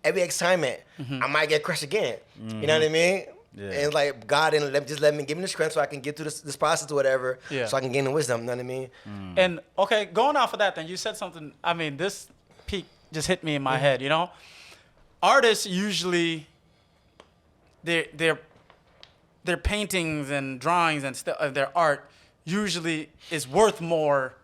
Every excitement, I might get crushed again. You know what I mean? Yeah. And it's like God didn't let me give me the strength so I can get through this process or whatever. Yeah. So I can gain the wisdom. You know what I mean? And okay, going off of that, then you said something. I mean, this peak just hit me in my head. You know, artists usually their paintings and drawings and their art usually is worth more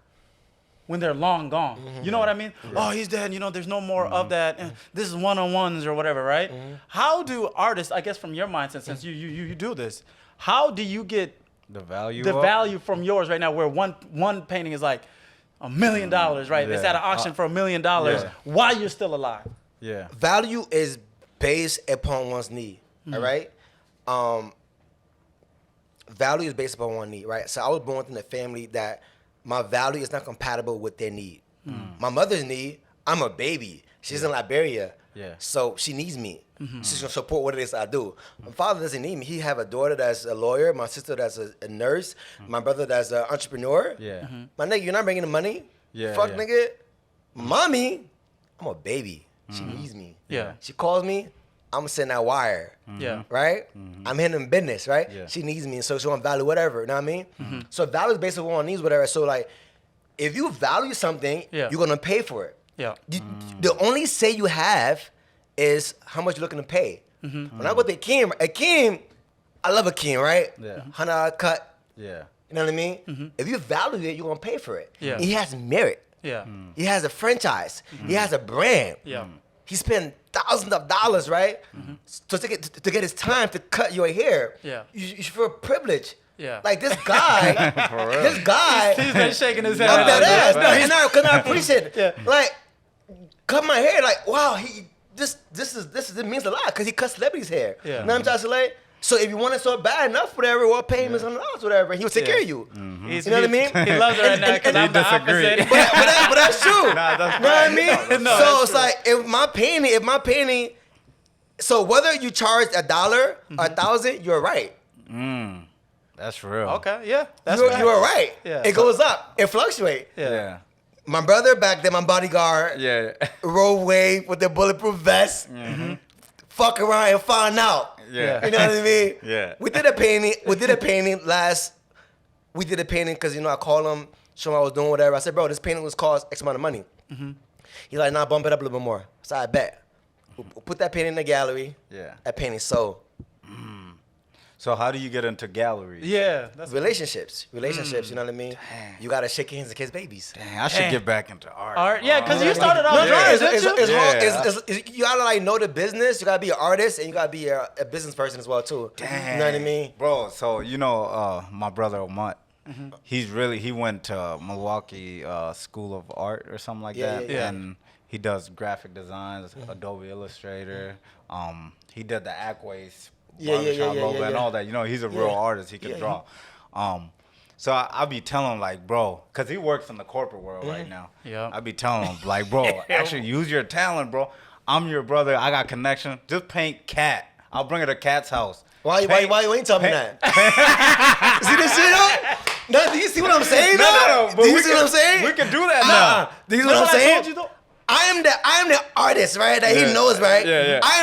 when they're long gone. You know what I mean? Oh, he's dead. You know, there's no more of that. This is one-on-ones or whatever, right? How do artists, I guess from your mindset, since you do this, how do you get The value. the value from yours right now, where one painting is like $1 million, right? It's Yeah. at an auction for $1 million while you're still alive. Yeah. Value is based upon one's need. All right. Value is based upon one's need, right? So I was born within a family that my value is not compatible with their need. My mother's need, I'm a baby. She's in Liberia. Yeah. So she needs me. She's gonna support what it is I do. My father doesn't need me. He have a daughter that's a lawyer, my sister that's a nurse, my brother that's an entrepreneur. Yeah. My nigga, you're not bringing the money. Yeah, Fuck, yeah. nigga. Mommy, I'm a baby. She needs me. Yeah. She calls me, I'm sending that wire. Yeah. Right? I'm handling business, right? Yeah. She needs me, so she want value, whatever. You know what I mean? So value is based on what needs, whatever. So like, if you value something, Yeah. you're gonna pay for it. Yeah. The only say you have is how much you're looking to pay. When I go to Akeem, I love Akeem, right? Yeah. $100 cut. Yeah. You know what I mean? If you value it, you're gonna pay for it. Yeah. He has merit. Yeah. He has a franchise. He has a brand. Yeah. He spent thousands of dollars, right? So to get his time to cut your hair, Yeah. you should feel privileged. Yeah. Like this guy, this guy, He's been shaking his head. I'm that ass. Yeah. No, and I appreciate it. Yeah. Like, cut my hair. Like, wow, this it means a lot because he cuts celebrities' hair. Yeah. You know what I'm trying to say? So if you want it so bad enough, whatever, we'll pay him his $100, whatever, and he'll take Yeah. care of you. He's- You know what I mean? He loves it right now because I'm the disagree. opposite. But that's true. Nah, that's you know what I right. mean? No, So that's it's like if my painting, so whether you charge $1 or 1,000, you're right. That's real. Okay, yeah. That's You're right. right. Yeah. It goes up. It fluctuates. Yeah. My brother back then, my bodyguard, Yeah. road wave with the bulletproof vest, fuck around and find out. Yeah. You know what I mean? Yeah. We did a painting because, I called him, show him I was doing whatever. I said, bro, this painting was cost X amount of money. He's like, nah, bump it up a little bit more. So I bet. We'll put that painting in the gallery. Yeah. That painting sold. So how do you get into galleries? Yeah. That's Relationships, you know what I mean? You gotta shake hands and kiss babies. Dang, I should get back into art. art. Yeah, because you started No, off drawing, it's didn't you? hard. Yeah. You gotta like know the business. You gotta be an artist and you gotta be a business person as well too. Dang. You know what I mean? Bro, so my brother Omut, he went to Milwaukee School of Art or something like Yeah, that. yeah, yeah. And he does graphic designs, Adobe Illustrator. He did the Acways barbershop logo and all that. He's a real artist. He can draw. So I'll be telling him, like, bro, because he works in the corporate world right now. Yeah. I'll be telling him, like, bro, actually use your talent, bro. I'm your brother. I got connection. Just paint cat. I'll bring her to Cat's house. Why you ain't telling me that? See this shit though? No, do you see what I'm saying? No. Do you see what I'm saying? We can do that Nah. now. Do you see what I'm I saying? told you though. I am the artist, right? That he knows, right? Yeah, yeah. I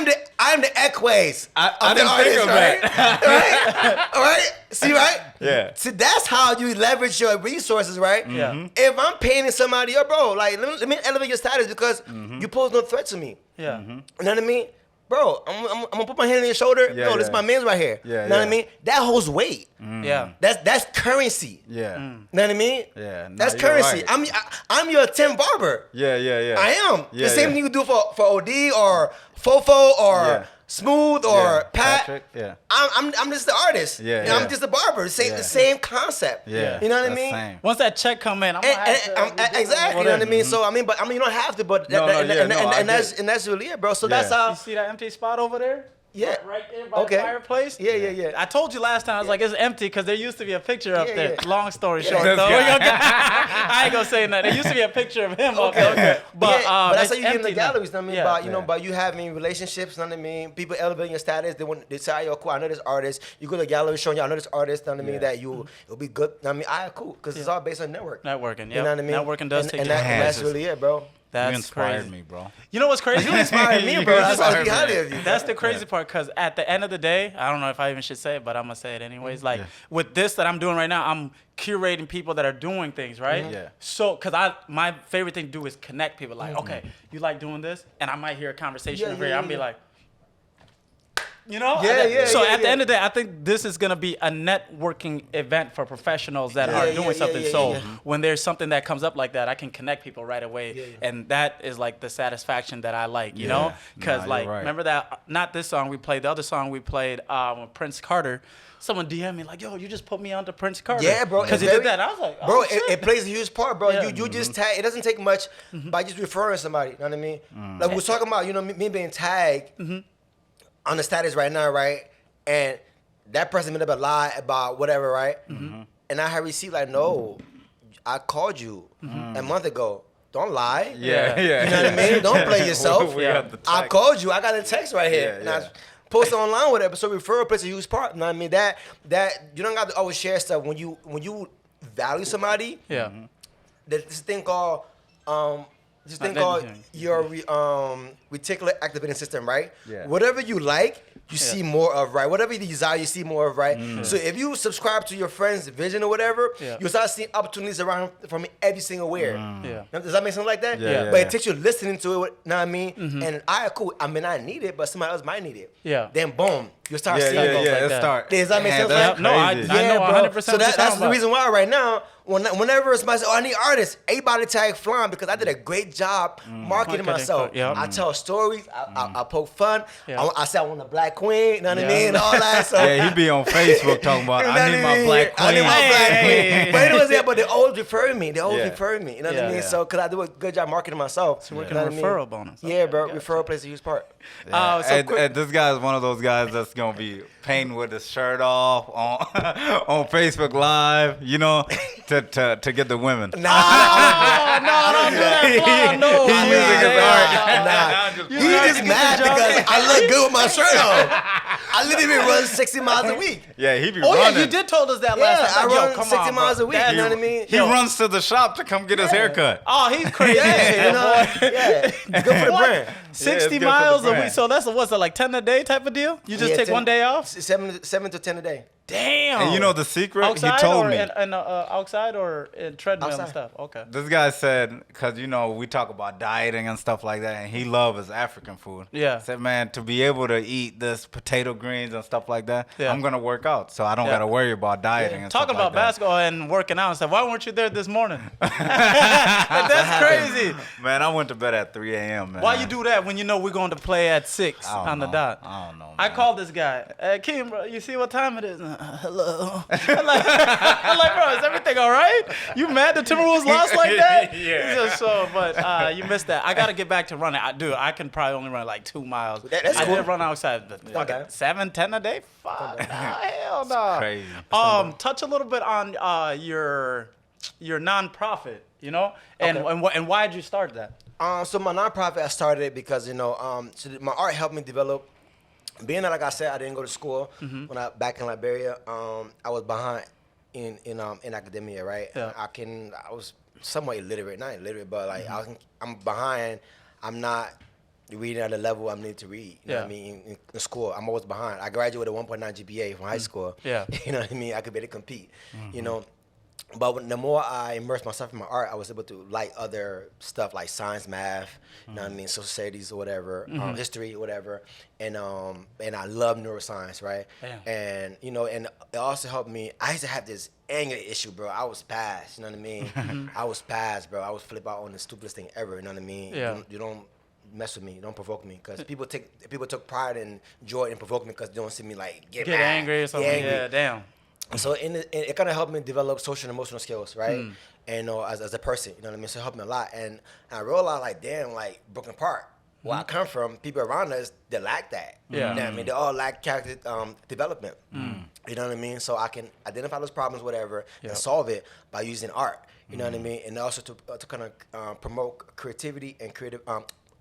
am the Equays I of the didn't think artist, of right? that. right? All right? See, right? Yeah. See, that's how you leverage your resources, right? Yeah. If I'm painting somebody, yo, bro, like, let me elevate your status because you pose no threat to me. Yeah. You know what I mean? Bro, I'm gonna put my hand on your shoulder. Yeah, Yo, this is yeah. my man's right here. Yeah, You know what I yeah. mean? That holds weight. Yeah. That's currency. Yeah. You know what I mean? Yeah, no, That's you're currency. right. I'm your Tim Barber. Yeah. I am. Yeah, the same yeah. thing you do for OD or Fofo or Yeah. Smooth or Yeah. Pat. Patrick, yeah. I'm just the artist. Yeah, And yeah. I'm just the barber. Yeah. The same concept. Yeah. You know what I That's mean? same. Once that check come in, I'm gonna have to. Exactly. You know what I mean? So I mean, you don't have to, but No, no, yeah, no, I get it. and that's really it, bro. So Yeah. that's how. You see that empty spot over there? Yeah. Right there by Okay. the fireplace? Yeah. I told you last time, I was like, it's empty because there used to be a picture up Yeah, there. yeah. Long story short, This though. guy. I ain't gonna say nothing. There used to be a picture of him up there. But, But that's how it's you get in the empty now. galleries. Know what I mean? Yeah. By Yeah. by you having relationships. Know what I mean? People elevating your status. They say, "Yo, cool. I know this artist." You go to the gallery showing you, "I know this artist." Know what I mean? Yeah. That it'll be good. Know what I mean, cool, because it's all based on network. Networking, You know what I mean? Networking does and, take and care that, of and that's business. really it, bro. That's you inspired crazy. me, bro. You know what's crazy? You inspired me, bro. That's inspired all me. behind of you. That's the crazy part, because at the end of the day, I don't know if I even should say it, but I'm going to say it anyways. Like, with this that I'm doing right now, I'm curating people that are doing things, right? Yeah. So, because my favorite thing to do is connect people. Like, okay, you like doing this? And I might hear a conversation over here. I'll be like, you know? So at the end of the day, I think this is going to be a networking event for professionals that are doing something. When there's something that comes up like that, I can connect people right away. And that is like the satisfaction that I like, you know? Because remember that, not this song we played, the other song we played with Prince Carter. Someone DM'd me like, yo, you just put me onto Prince Carter. Yeah, bro. Because he did that. I was like, oh, bro, shit. it plays a huge part, bro. Yeah. You just tag. It doesn't take much by just referring somebody. You know what I mean? Like we were talking about, you know, me being tagged on the status right now, right? And that person made up a lie about whatever, right? And I had received like, no, I called you a month ago. Don't lie. Yeah. You know what I mean? Don't play yourself. We got the I text. called you. I got a text right here. And Yeah. I post it online with it. So referral plays a huge part. You know what I mean? That you don't got to always share stuff when you value somebody. Yeah. There's this thing called your reticular activating system, right? Yeah. Whatever you like, you see more of, right? Whatever you desire, you see more of, right? So if you subscribe to your friend's vision or whatever, you'll start seeing opportunities around from every single where. Does that make sense like that? Yeah. But it takes you listening to it, you know what I mean? And cool. I mean, I need it, but somebody else might need it. Yeah. Then boom, you start Yeah, seeing yeah, it. yeah. like Let's that. start. Does that make sense? that's No, I crazy. know bro. 100% So what you're that's talking the about. reason why right now, whenever somebody says, "Oh, I need artists," everybody tag Flahn because I did a great job marketing myself. I tell stories. I poke fun. I say I want a black queen. You know what I mean? All that. So Yeah, he be on Facebook talking about, you know I need my black I need queen. my black Hey. queen. But anyways, but they always refer me. They always Yeah. refer me. You know what Yeah. I mean? Yeah. So, because I do a good job marketing myself. So we're getting a referral bonus. Yeah, Okay, bro. gotcha. Referral plays a huge part. Yeah. So and, quick- and this guy is one of those guys that's gonna be painting with his shirt off on on Facebook Live, you know, to get the women. No, don't do that, Flahn. No. He's using his art. Nah. You just mad because I look good with my shirt on. I literally run 60 miles a week. Yeah, he be Oh, running. yeah, you did told us that Yeah, last time. I Like, yo, run come 60 on, miles bro. a week. You know what I mean? He runs to the shop to come get his haircut. Oh, he's crazy. Yeah, you know, yeah. It's good for the What? brand. 60 good for the miles a brand. week. So that's what's it, like 10 a day type of deal? You just Yeah, take 10 one day off? 7 to 10 a day. Damn. And you know the secret? outside He told or me. outside or in treadmill and Outside. stuff. Okay. This guy said, because, you know, we talk about dieting and stuff like that, and he loves his African food. Yeah. Said, man, to be able to eat this potato greens and stuff like that, Yeah. I'm going to work out. So I don't Yeah. got to worry about dieting and Talking stuff about like that. basketball and working out and stuff. Why weren't you there this morning? Like, that's crazy. Man, I went to bed at 3 a.m., man. Why you do that when you know we're going to play at 6 I don't on the know. dot? I don't know, I man. called this guy. Kim, bro, you see what time it is? Hello. I'm like, bro, is everything all right? You mad the Timberwolves lost like that? Yeah. He said, so, but you missed that. I got to get back to running. I can probably only run like 2 miles. That's I cool. did run outside. But fucking bad. 7, 10 a day? Fuck. Hell no. crazy. Touch a little bit on your nonprofit, you know? And why did you start that? So my nonprofit, I started it because, my art helped me develop. Being that, like I said, I didn't go to school when back in Liberia. I was behind in academia, right? Yeah. I was somewhat illiterate, not illiterate, but like I'm behind. I'm not reading at the level I need to read. You know what I mean? In school, I'm always behind. I graduated with 1.9 GPA from high school. Yeah. You know what I mean? I could barely compete. You know. But the more I immersed myself in my art, I was able to like other stuff like science, math, you know what I mean, social studies or whatever, history or whatever, and I love neuroscience, right? Damn. And and it also helped me. I used to have this anger issue, bro. I was past, you know what I mean? I was past, bro. I was flip out on the stupidest thing ever, you know what I mean? Yeah. You don't mess with me, don't provoke me, because people took pride and joy in provoking me because they don't see me like get mad, angry or something. angry. Yeah, damn. So it kind of helped me develop social and emotional skills, right? And as a person, you know what I mean? So it helped me a lot. And I realized, like, damn, like, Brooklyn Park, where I come from, people around us, they lack that. Yeah. You know what I mean? They all lack character development. You know what I mean? So I can identify those problems, whatever, and solve it by using art. You know what I mean? And also to kind of promote creativity and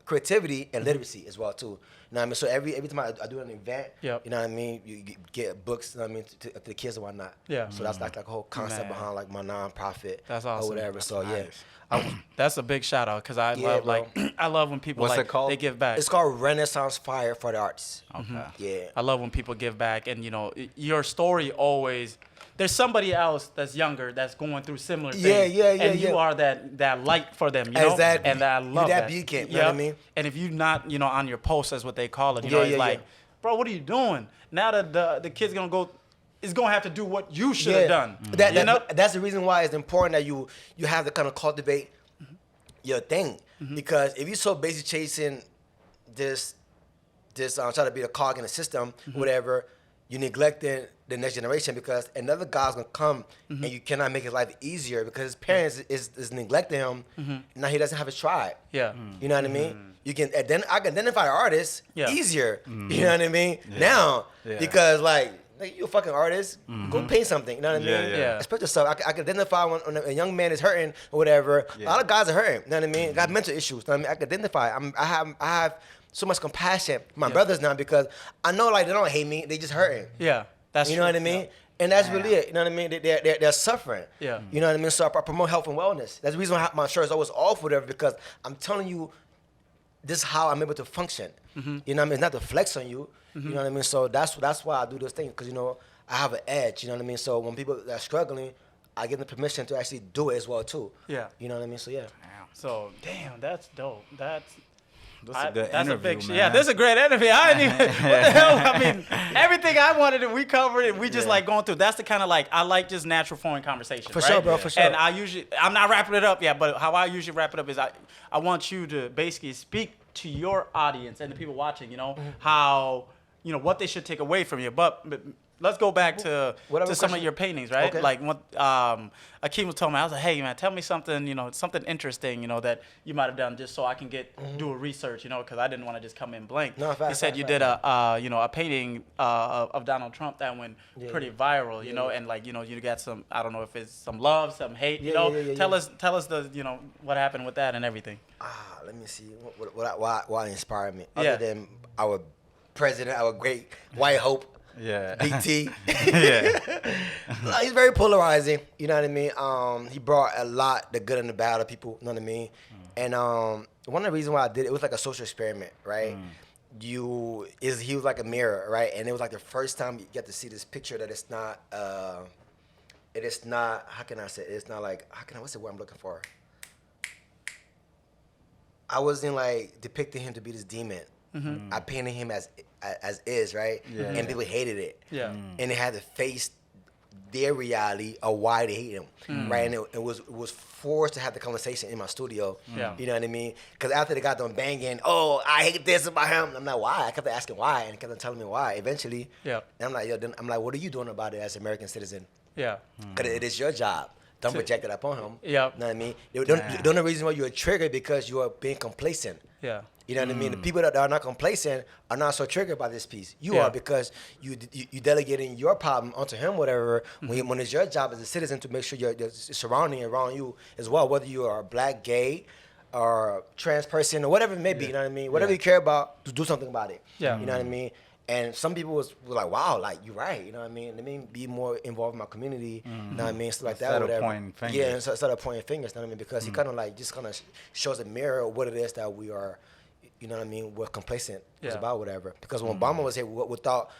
creativity and literacy as well too. You know what I mean? So every time I do an event, Yep. you know what I mean, you get books, you know what I mean, to the kids and whatnot. Yeah. So that's like a whole concept Man. behind like my nonprofit That's awesome. or whatever. So yeah. That's a big shout out because I love bro. I love when people What's like it called? they give back. It's called Renaissance Fire for the Arts. Okay. Yeah. I love when people give back, and your story always. There's somebody else that's younger that's going through similar things. And you are that light for them, you know. Exactly. And I love that beacon, you know what I mean? And if you're not, on your post, as what they call it, Yeah, it's yeah, like, yeah. bro, what are you doing? Now that the kid's gonna go, is gonna have to do what you should have done. That's the reason why it's important that you have to kind of cultivate your thing, because if you're so busy chasing this trying to be a cog in the system, whatever, you neglecting the next generation, because another guy's gonna come and you cannot make his life easier because his parents is neglecting him. Now he doesn't have a tribe. Yeah. You know what I mean? You can I can identify artists easier. You know what I mean? Now because like you a fucking artist, go paint something. You know what I mean? Yeah. Express yourself. I can identify when a young man is hurting or whatever. A lot of guys are hurting. You know what I mean? Got mental issues. You know what I mean? I can identify. I have so much compassion for my brothers now, because I know like they don't hate me. They just hurting. Yeah. That's You know what I mean? And that's really it. You know what I mean? They're suffering. Yeah. You know what I mean? So I promote health and wellness. That's the reason why my shirt is always off, whatever, because I'm telling you, this is how I'm able to function. You know what I mean? It's not to flex on you. You know what I mean? So that's why I do those things, because I have an edge. You know what I mean? So when people are struggling, I give them permission to actually do it as well too. Yeah. You know what I mean? So yeah. So damn, that's dope. That's a good interview, man. Yeah, this is a great interview. I didn't even, what the hell? I mean, everything I wanted, we covered it. We just like going through. That's the kind of I like just natural flowing conversation. For right? sure, bro, for sure. And I'm not wrapping it up yet, but how I usually wrap it up is I want you to basically speak to your audience and the people watching, how, what they should take away from you. But let's go back to some question? of your paintings, right? Okay. Like what Akeem was telling me, I was like, hey man, tell me something, something interesting, that you might have done, just so I can do a research, because I didn't want to just come in blank. No, he said you did a painting of Donald Trump that went pretty viral, and you got some, I don't know if it's some love, some hate, Tell us the what happened with that and everything. Let me see why inspired me, other than our president, our great white hope. Yeah. Big T. Yeah. He's very polarizing, you know what I mean? He brought a lot, the good and the bad of people, you know what I mean? And one of the reasons why I did it was like a social experiment, right? He was like a mirror, right? And it was like the first time you get to see this picture that it's not, how can I say it? It's not like, what's the word I'm looking for? I wasn't like depicting him to be this demon. I painted him as is, right? Yeah. And people hated it. Yeah. And they had to face their reality of why they hate him, right? And it was forced to have the conversation in my studio. Yeah. You know what I mean? Because after they got done banging, oh, I hate this about him. I'm like, why? I kept asking why, and he kept on telling me why. Eventually, and I'm like, what are you doing about it as an American citizen? Yeah. Because it is your job. Don't project it upon him. Yeah. You know what I mean? The only reason why you're triggered because you are being complacent. Yeah. You know what I mean? The people that are not complacent are not so triggered by this piece. You are, because you delegating your problem onto him, whatever, when it's your job as a citizen to make sure your surrounding around you as well, whether you are black, gay, or trans person, or whatever it may be, you know what I mean? Whatever you care about, to do something about it. Yeah. You know what I mean? And some people were like, wow, like, you're right, you know what I mean? Let me be more involved in my community, you know what I mean? Stuff like that, Instead of whatever. pointing fingers. Yeah, instead of pointing fingers, you know what I mean? Because he kind of shows a mirror of what it is that we are, you know what I mean, we're complacent was about, whatever. Because when Obama was here, we thought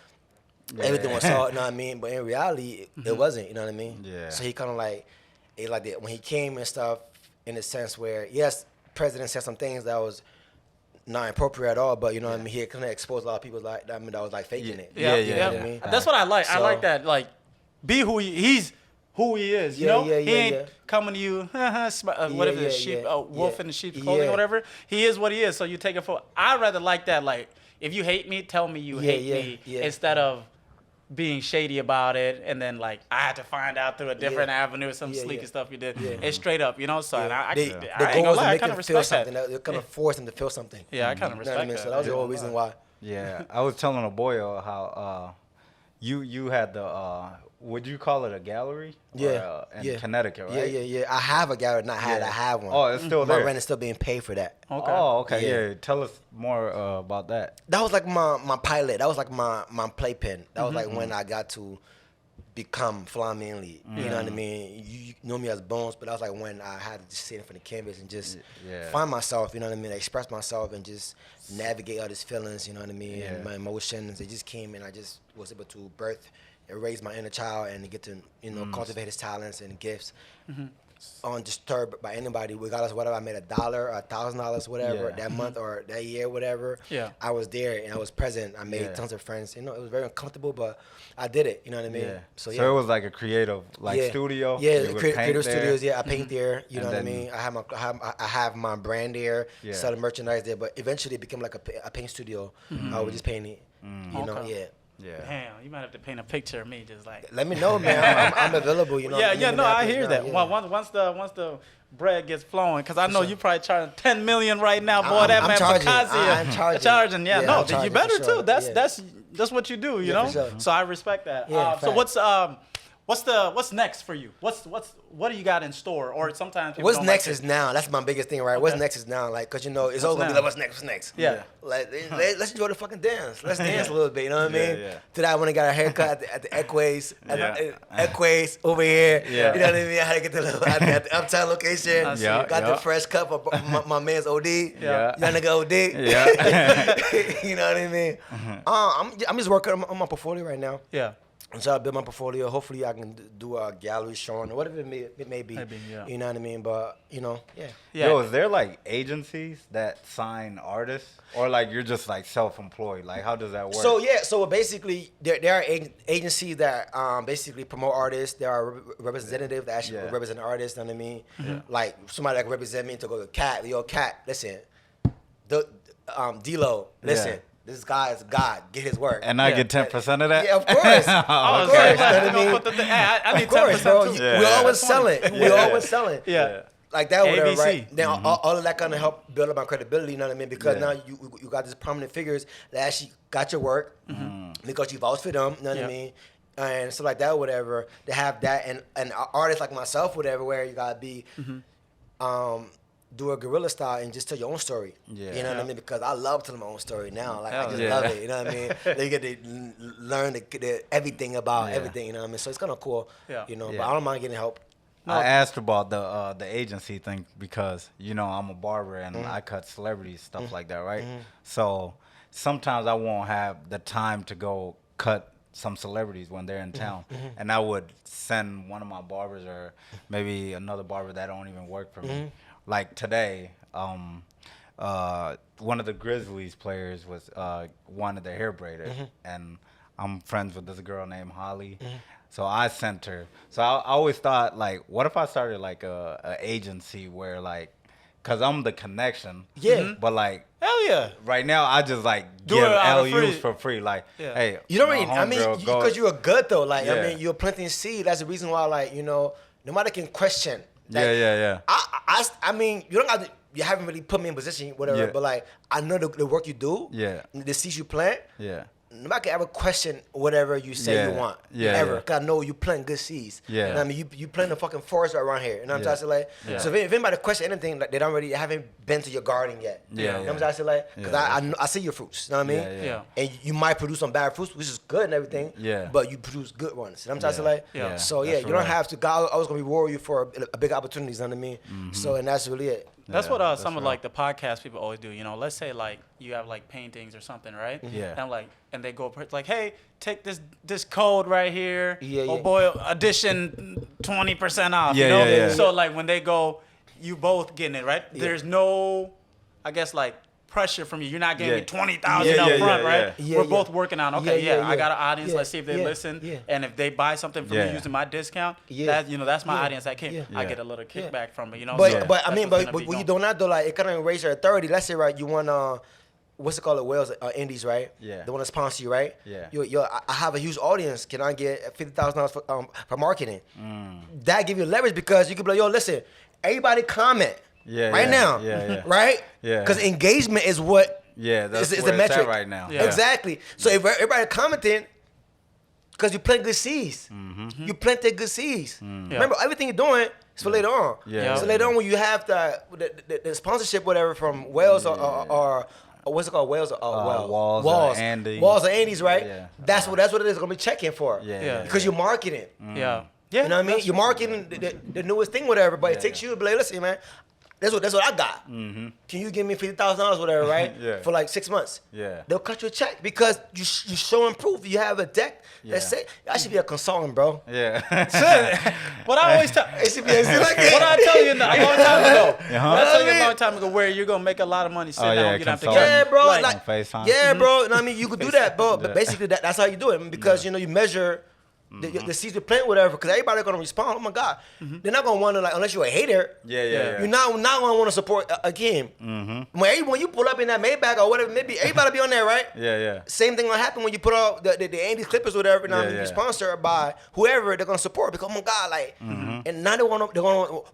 everything was solved, you know what I mean? But in reality, it wasn't, you know what I mean? Yeah. So he kind of when he came and stuff, in the sense where, yes, president said some things that was not appropriate at all, but you know what I mean? He kind of exposed a lot of people that was like faking it. Yeah. You know what I mean? That's what I like. I So- like that. Like, be who he's who he is. You know, he ain't coming to you. Whatever the sheep, wolf in the sheep's clothing, or whatever. He is what he is. So you take it for. I rather like that. Like, if you hate me, tell me you hate me, instead of being shady about it, and then like I had to find out through a different avenue, some sleeky stuff you did. It's straight up, So and I ain't gonna lie, I kind of respect that. They're kind of force him to feel something. Yeah, I kind of You know what I respect mean? that. So that was the whole reason why. Yeah, I was telling a boy how you had the would you call it a gallery? Yeah. In Connecticut, right? Yeah. I have a gallery, not had. Yeah. I have one. Oh, it's still My there. rent is still being paid for that. Okay. Oh, okay. Yeah. Yeah. Tell us more about that. That was like my pilot. That was like my playpen. That was like when I got to become Flahn Manly. You know what I mean? You know me as Bones, but that was like when I had to just sit in front of the canvas and just find myself, you know what I mean? Express myself and just navigate all these feelings, you know what I mean? Yeah. And my emotions, they just came and I just was able to birth and raise my inner child and to get to, you know, cultivate his talents and gifts. Undisturbed by anybody, regardless of whether I made $1 or $1,000, whatever, that month or that year, whatever. Yeah. I was there and I was present. I made tons of friends. You know, it was very uncomfortable, but I did it. You know what I mean? Yeah. So it was like a creative studio. Yeah, You would paint creative there? studios. Yeah, I paint there. You know what I then- mean? I have my brand there, Yeah. selling merchandise there. But eventually, it became like a paint studio. I would just paint it. You know, Okay. yeah. Yeah. Damn, you might have to paint a picture of me, just like. Let me know, man. I'm available. You know. Yeah, in yeah, no, I Minneapolis hear now, that. yeah. Once the bread gets flowing, because I know you probably charging 10 million right now, boy. I'm that man charging. Picasso, I'm charging. Yeah, Yeah, no, I'm charging you better for sure. too. That's Yeah. that's what you do, you Yeah, know. for sure. So I respect that. Yeah, So fact. what's next for you? What do you got in store? Or sometimes people What's don't next like is now. That's my biggest thing, right? What's next is now, like, cause you know it's always gonna be now? like, what's next? What's next? Yeah. Like, let's enjoy the fucking dance. Let's dance a little bit. You know what I mean? yeah. Today I went and got a haircut at the Equays. Yeah. Equays over here. Yeah. You know what I mean? I had to get at the uptown location. I see. Yeah, Got yeah. the fresh cut for my man's OD. Yeah. Young nigga OD. Yeah. You know what I mean? I'm just working on my portfolio right now. Yeah. I'm trying to build my portfolio. Hopefully, I can do a gallery showing or whatever it may be. Maybe, yeah. You know what I mean? But, you know, yeah. Yeah. Yo, is there like agencies that sign artists, or like you're just like self-employed? Like, how does that work? So, yeah. So, basically, there are agencies that basically promote artists. There are representatives that actually represent artists. You know what I mean? Like, somebody that can represent me to go to Cat. Yo, Cat, listen. D-Lo, listen. Yeah. This guy is God. Get his work. And I get 10% of that? Yeah, of course. Oh, Of okay. course. You know what I mean? I need Of course, 10% bro. too. Yeah. We always selling. We Yeah. always selling. Yeah. Like that, whatever, ABC. right? Then all of that kind of help build up my credibility. You know what I mean? Because now you got these prominent figures that actually got your work because you vouched for them. You know what I mean? And stuff like that, whatever. They have that, and artists like myself, whatever, where you gotta be, do a guerrilla style and just tell your own story. Yeah. You know what I mean? Because I love telling my own story now. Like I Hell just yeah. love it. You know what I mean? Then you get to learn everything about everything. You know what I mean? So it's kind of cool. Yeah. You know, Yeah. but I don't mind getting help. I asked about the agency thing because, you know, I'm a barber and I cut celebrities, stuff like that, right? So sometimes I won't have the time to go cut some celebrities when they're in town. And I would send one of my barbers or maybe another barber that don't even work for me. Like today, one of the Grizzlies players was wanted their hair braided. And I'm friends with this girl named Holly. So I sent her. So I always thought, like, what if I started like a agency where like, cause I'm the connection. Yeah. But like, Hell yeah. right now I just like Do give it out of LUs free. for free. Like, Yeah. hey, You don't my really, I mean, homegirl go- because you're good though. Like, Yeah. I mean, you're planting seed. That's the reason why, like, you know, nobody can question. Like, yeah. I mean, you don't have to, you haven't really put me in position, whatever, Yeah. but like, I know the work you do. Yeah. The seeds you plant. Yeah. Nobody can ever question whatever you say Yeah. you want. Yeah, Ever. yeah. Cause I know you plant good seeds. Yeah. You know what I mean? You plant the fucking forest around here. You know what I'm Yeah. trying to say? Like, Yeah. so if anybody question anything, like, they haven't been to your garden yet. Yeah, You know what I'm yeah. trying to say? Like, cause Yeah, I see your fruits. You know what I mean? Yeah, Yeah. And you might produce some bad fruits, which is good and everything. Yeah. But you produce good ones. You know what I'm trying to say? Like, Yeah. so yeah, That's you don't right. have to. God always gonna reward you for a big opportunities. You know what I mean? So and that's really it. That's Yeah, what that's some of right. like the podcast people always do. You know, let's say like you have like paintings or something, right? Yeah. And I'm like, and they go like, hey, take this code right here. Yeah, Oh yeah. boy, edition 20% off. Yeah, you know? yeah, yeah. So like when they go, you both getting it, right? There's no, I guess like pressure from you. You're not getting Yeah. me 20,000 Yeah, up yeah, front, yeah, right? yeah. We're Yeah, both yeah. working on. Okay, Yeah, I got an yeah. audience. Yeah, Let's see if they yeah, listen. yeah. And if they buy something from Yeah. me using my discount, Yeah. that's my Yeah. audience. I Yeah. I get a little kickback from it. You know. But So but I that's mean, what's but gonna be when you going. do not though, like it kind of erase your authority. Let's say right, you want what's it called, the Wales Indies, right? Yeah. They want to sponsor you, right? Yeah. I have a huge audience. Can I get $50,000 for marketing? That give you leverage because you can be like, yo, listen, everybody comment Yeah, right yeah, now, yeah. right? Yeah. Because engagement is what Yeah, that's is where the it's at metric right now. Yeah. Exactly. So if everybody commenting, Because you plant good seeds. You planted good seeds. Remember, everything you're doing is for later on. Yeah. So later on, when you have the sponsorship, whatever, from Wales or what's it called? Wales or Walls or Andy. Walls or Andy's, right? Yeah. That's what it is. Gonna be checking for. Yeah. Because you're marketing. Yeah. You know what I mean? You're marketing the newest thing, whatever. But it takes you to be like, listen, man. That's what I got. Can you give me $50,000, whatever, right? Yeah. For like 6 months. Yeah. They'll cut you a check because you showing proof. You have a deck that say I should be a consultant, bro. Yeah. What I always tell, It should be like what I tell you a long time ago. Uh-huh. What I tell you a long time ago, where you're gonna make a lot of money, sit down, you don't have to consultant. yeah, bro. Like, Like, FaceTime. yeah, bro. You know what I mean? You could do that, bro. But Yeah. basically, that's how you do it because you know you measure. The seeds you plant, whatever, because everybody gonna respond. Oh my God, they're not gonna want to like unless you're a hater. Yeah. You're not gonna want to support a game. When you pull up in that Maybach or whatever, maybe everybody be on there, right? Yeah. Same thing gonna happen when you put up the Andy Clippers, or whatever. Now you're sponsored by whoever they're gonna support. Because oh my God, like, and now they're gonna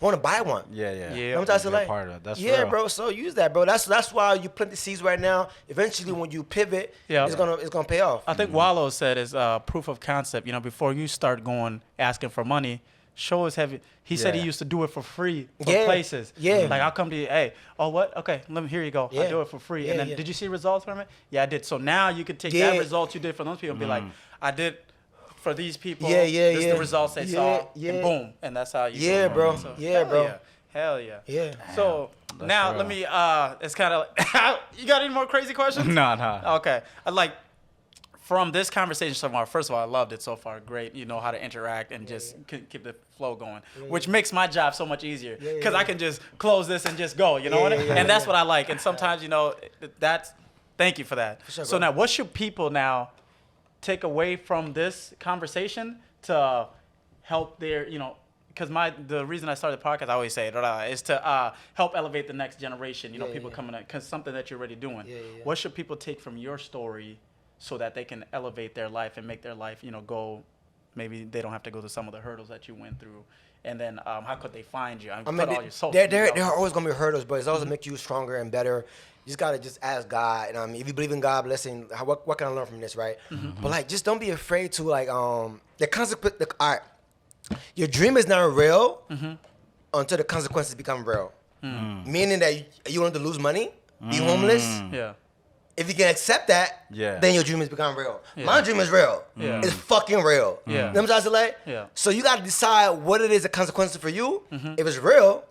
want to buy one. Yeah. You know what I'm saying? Like, Part of it. That's yeah, real. bro. So use that, bro. That's why you plant the seeds right now. Eventually, when you pivot, it's gonna pay off. I think Wallow said is proof of concept. You know, before you start going asking for money, show us heavy. He said he used to do it for free for places. Yeah. Like I'll come to you, hey, oh what? Okay, here you go. Yeah. I do it for free. Yeah, And then yeah. did you see results from it? Yeah, I did. So now you can take that result you did for those people and be like, I did for these people. Yeah, This is the results they saw. yeah. And boom. And that's how you Yeah, go bro. from it. So, Yeah, bro. Hell yeah. Yeah. So now real. let me it's kind of you got any more crazy questions? No. Okay. I like from this conversation so far, first of all, I loved it so far. Great. You know how to interact and just keep the flow going, which makes my job so much easier because I can just close this and just go, you know what I mean? And that's what I like. And sometimes, you know, thank you for that. sure, So bro. now what should people now take away from this conversation to help their, you know, because the reason I started the podcast, I always say it, is to help elevate the next generation, you know, people coming in, because something that you're already doing. What should people take from your story so that they can elevate their life and make their life, you know, go, maybe they don't have to go through some of the hurdles that you went through. And then how could they find you? I mean, there are always gonna be hurdles, but it's always gonna make you stronger and better. You just gotta just ask God. And I mean, if you believe in God, listen, what can I learn from this, right? But like, just don't be afraid to like the consequence. All right, your dream is not real until the consequences become real. Meaning that you want to lose money, be homeless. Yeah. If you can accept that, then your dream has become real. My dream is real. Yeah. It's fucking real. Yeah. You know what I'm trying to say? Yeah. So you got to decide what it is, the consequences for you. If it's real,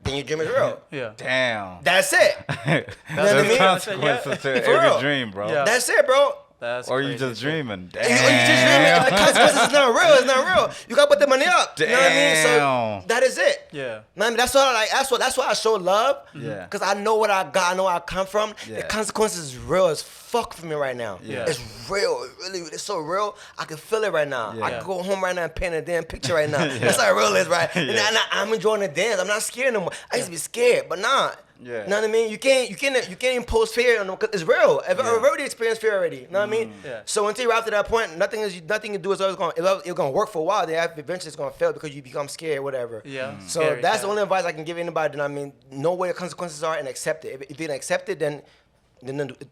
then your dream is real. Yeah. Damn. That's it. There's what I mean? consequences to For every real. dream, bro. Yeah. That's it, bro. That's Or you crazy just shit. dreaming. Damn. Or you just dreaming. The consequences is not real. It's not real. You got to put the money up. You know what I mean? So Damn. that is it. Yeah. You know what I mean? That's what I like. That's why I show love. Yeah. Because I know what I got. I know where I come from. Yeah. The consequences is real as fuck for me right now. Yeah. It's real. It's so real. I can feel it right now. Yeah. I can go home right now and paint a damn picture right now. That's how real it is, right? And I'm enjoying the dance. I'm not scared no more. I used to be scared, but nah. Yeah. You know what I mean? You can't impose fear on them because it's real. I've already experienced fear already. You know what I mean? Yeah. So until you're after that point, nothing you do is always gonna work for a while. Then eventually it's gonna fail because you become scared, whatever. Yeah. So Scary, that's the yeah. only advice I can give anybody. You know what I mean? Know where the consequences are and accept it. If you don't accept it, then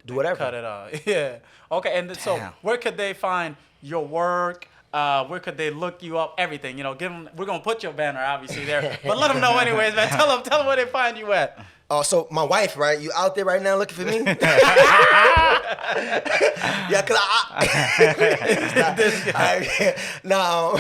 do whatever. Cut it out. Yeah. Okay. And then, so Damn. where could they find your work? Where could they look you up? Everything. You know, give them. We're gonna put your banner obviously there, but let them know anyways, man. Tell them where they find you at. Oh, so my wife, right? You out there right now looking for me? Yeah, cause no.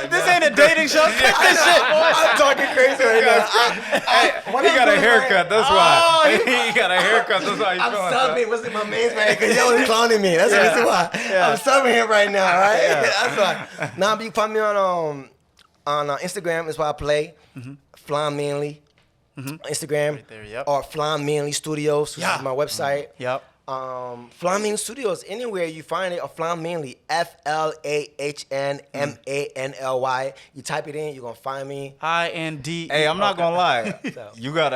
This ain't a dating show. Cut this shit, boy. I'm talking crazy right now. He got a haircut, that's why. He got a haircut, that's why he's I'm feeling subbing. What's in my man's man? Because y'all was clowning me. That's the reason why. I'm subbing him right now, right? That's why. Now, you find me on Instagram. Is why I play. Flahn Manly. Instagram. Right there, yep. Or Flahn Manly Studios, which is my website. Yep. Flahn Manly Studios, anywhere you find it, or Flahn Manly, FLAHN MANLY. You type it in, you're gonna find me. IND. Hey, I'm not gonna lie. You got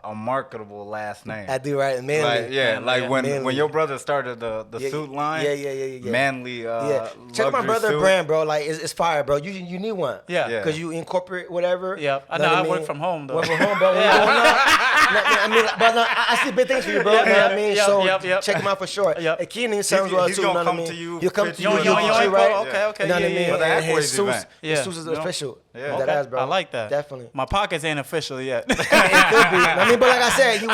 a marketable last name. I do, right? Manly. Like when Manly. your brother started the suit line. Yeah. Manly. Check out my luxury brother suit. brand, bro. Like it's fire, bro. You need one. Yeah. Yeah. Because you incorporate whatever. Yep. I Know know. what I mean? work from home though. Work from home, bro. You know I mean, but no, I see big things for you, bro. You know what I mean? Yep, so yep. check him out for sure. Yep. And Keenan sounds well he's too. gonna You know what I come mean? to you. He'll come to you. Yo, right? Okay. You know what I mean? For the And Aquays his event. suits is official. Yeah. That ass, bro. I like that. Definitely. My pockets ain't official yet. It could be. I mean, but like I said, you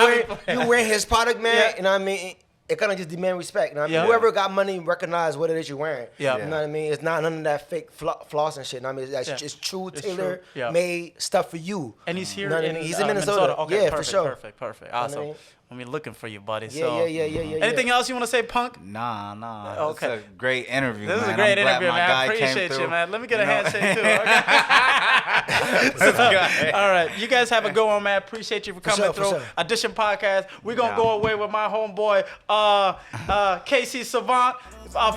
wearing his product, man. Yeah. You know what I mean? It kind of just demand respect. You know what I mean? Yeah. Whoever got money recognize what it is you're wearing. Yeah. You know what I mean? It's not none of that fake floss and shit. You know what I mean? That's Yeah. just true, It's tailor true. Yeah. made stuff for you. And he's here You know what I in, mean? He's in Minnesota. Okay, Yeah, perfect, for sure. Perfect. what I Awesome. mean? I'm looking for you, buddy. Yeah, so, yeah. Anything else you want to say, Punk? Nah. Okay. It's a great interview, This man. is a great I'm glad interview, my man. I guy came appreciate you, through. man. Let me get a You know? handshake too. Okay? All right, you guys have a good one, man. Appreciate you for coming sure, for through. sure. Audition podcast. We're gonna go away with my homeboy, KC Savant.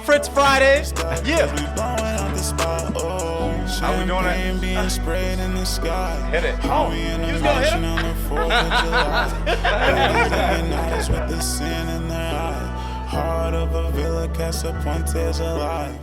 Fritz Fridays. Yeah. We blowing out the spot. Oh, How we doing champagne it? being sprayed in the sky. Hit it. Oh, We in you the was gonna hit nation him? on the 4th of July. Everything nice with the sin in their eye. Heart of a villa, Casa Ponte's alive.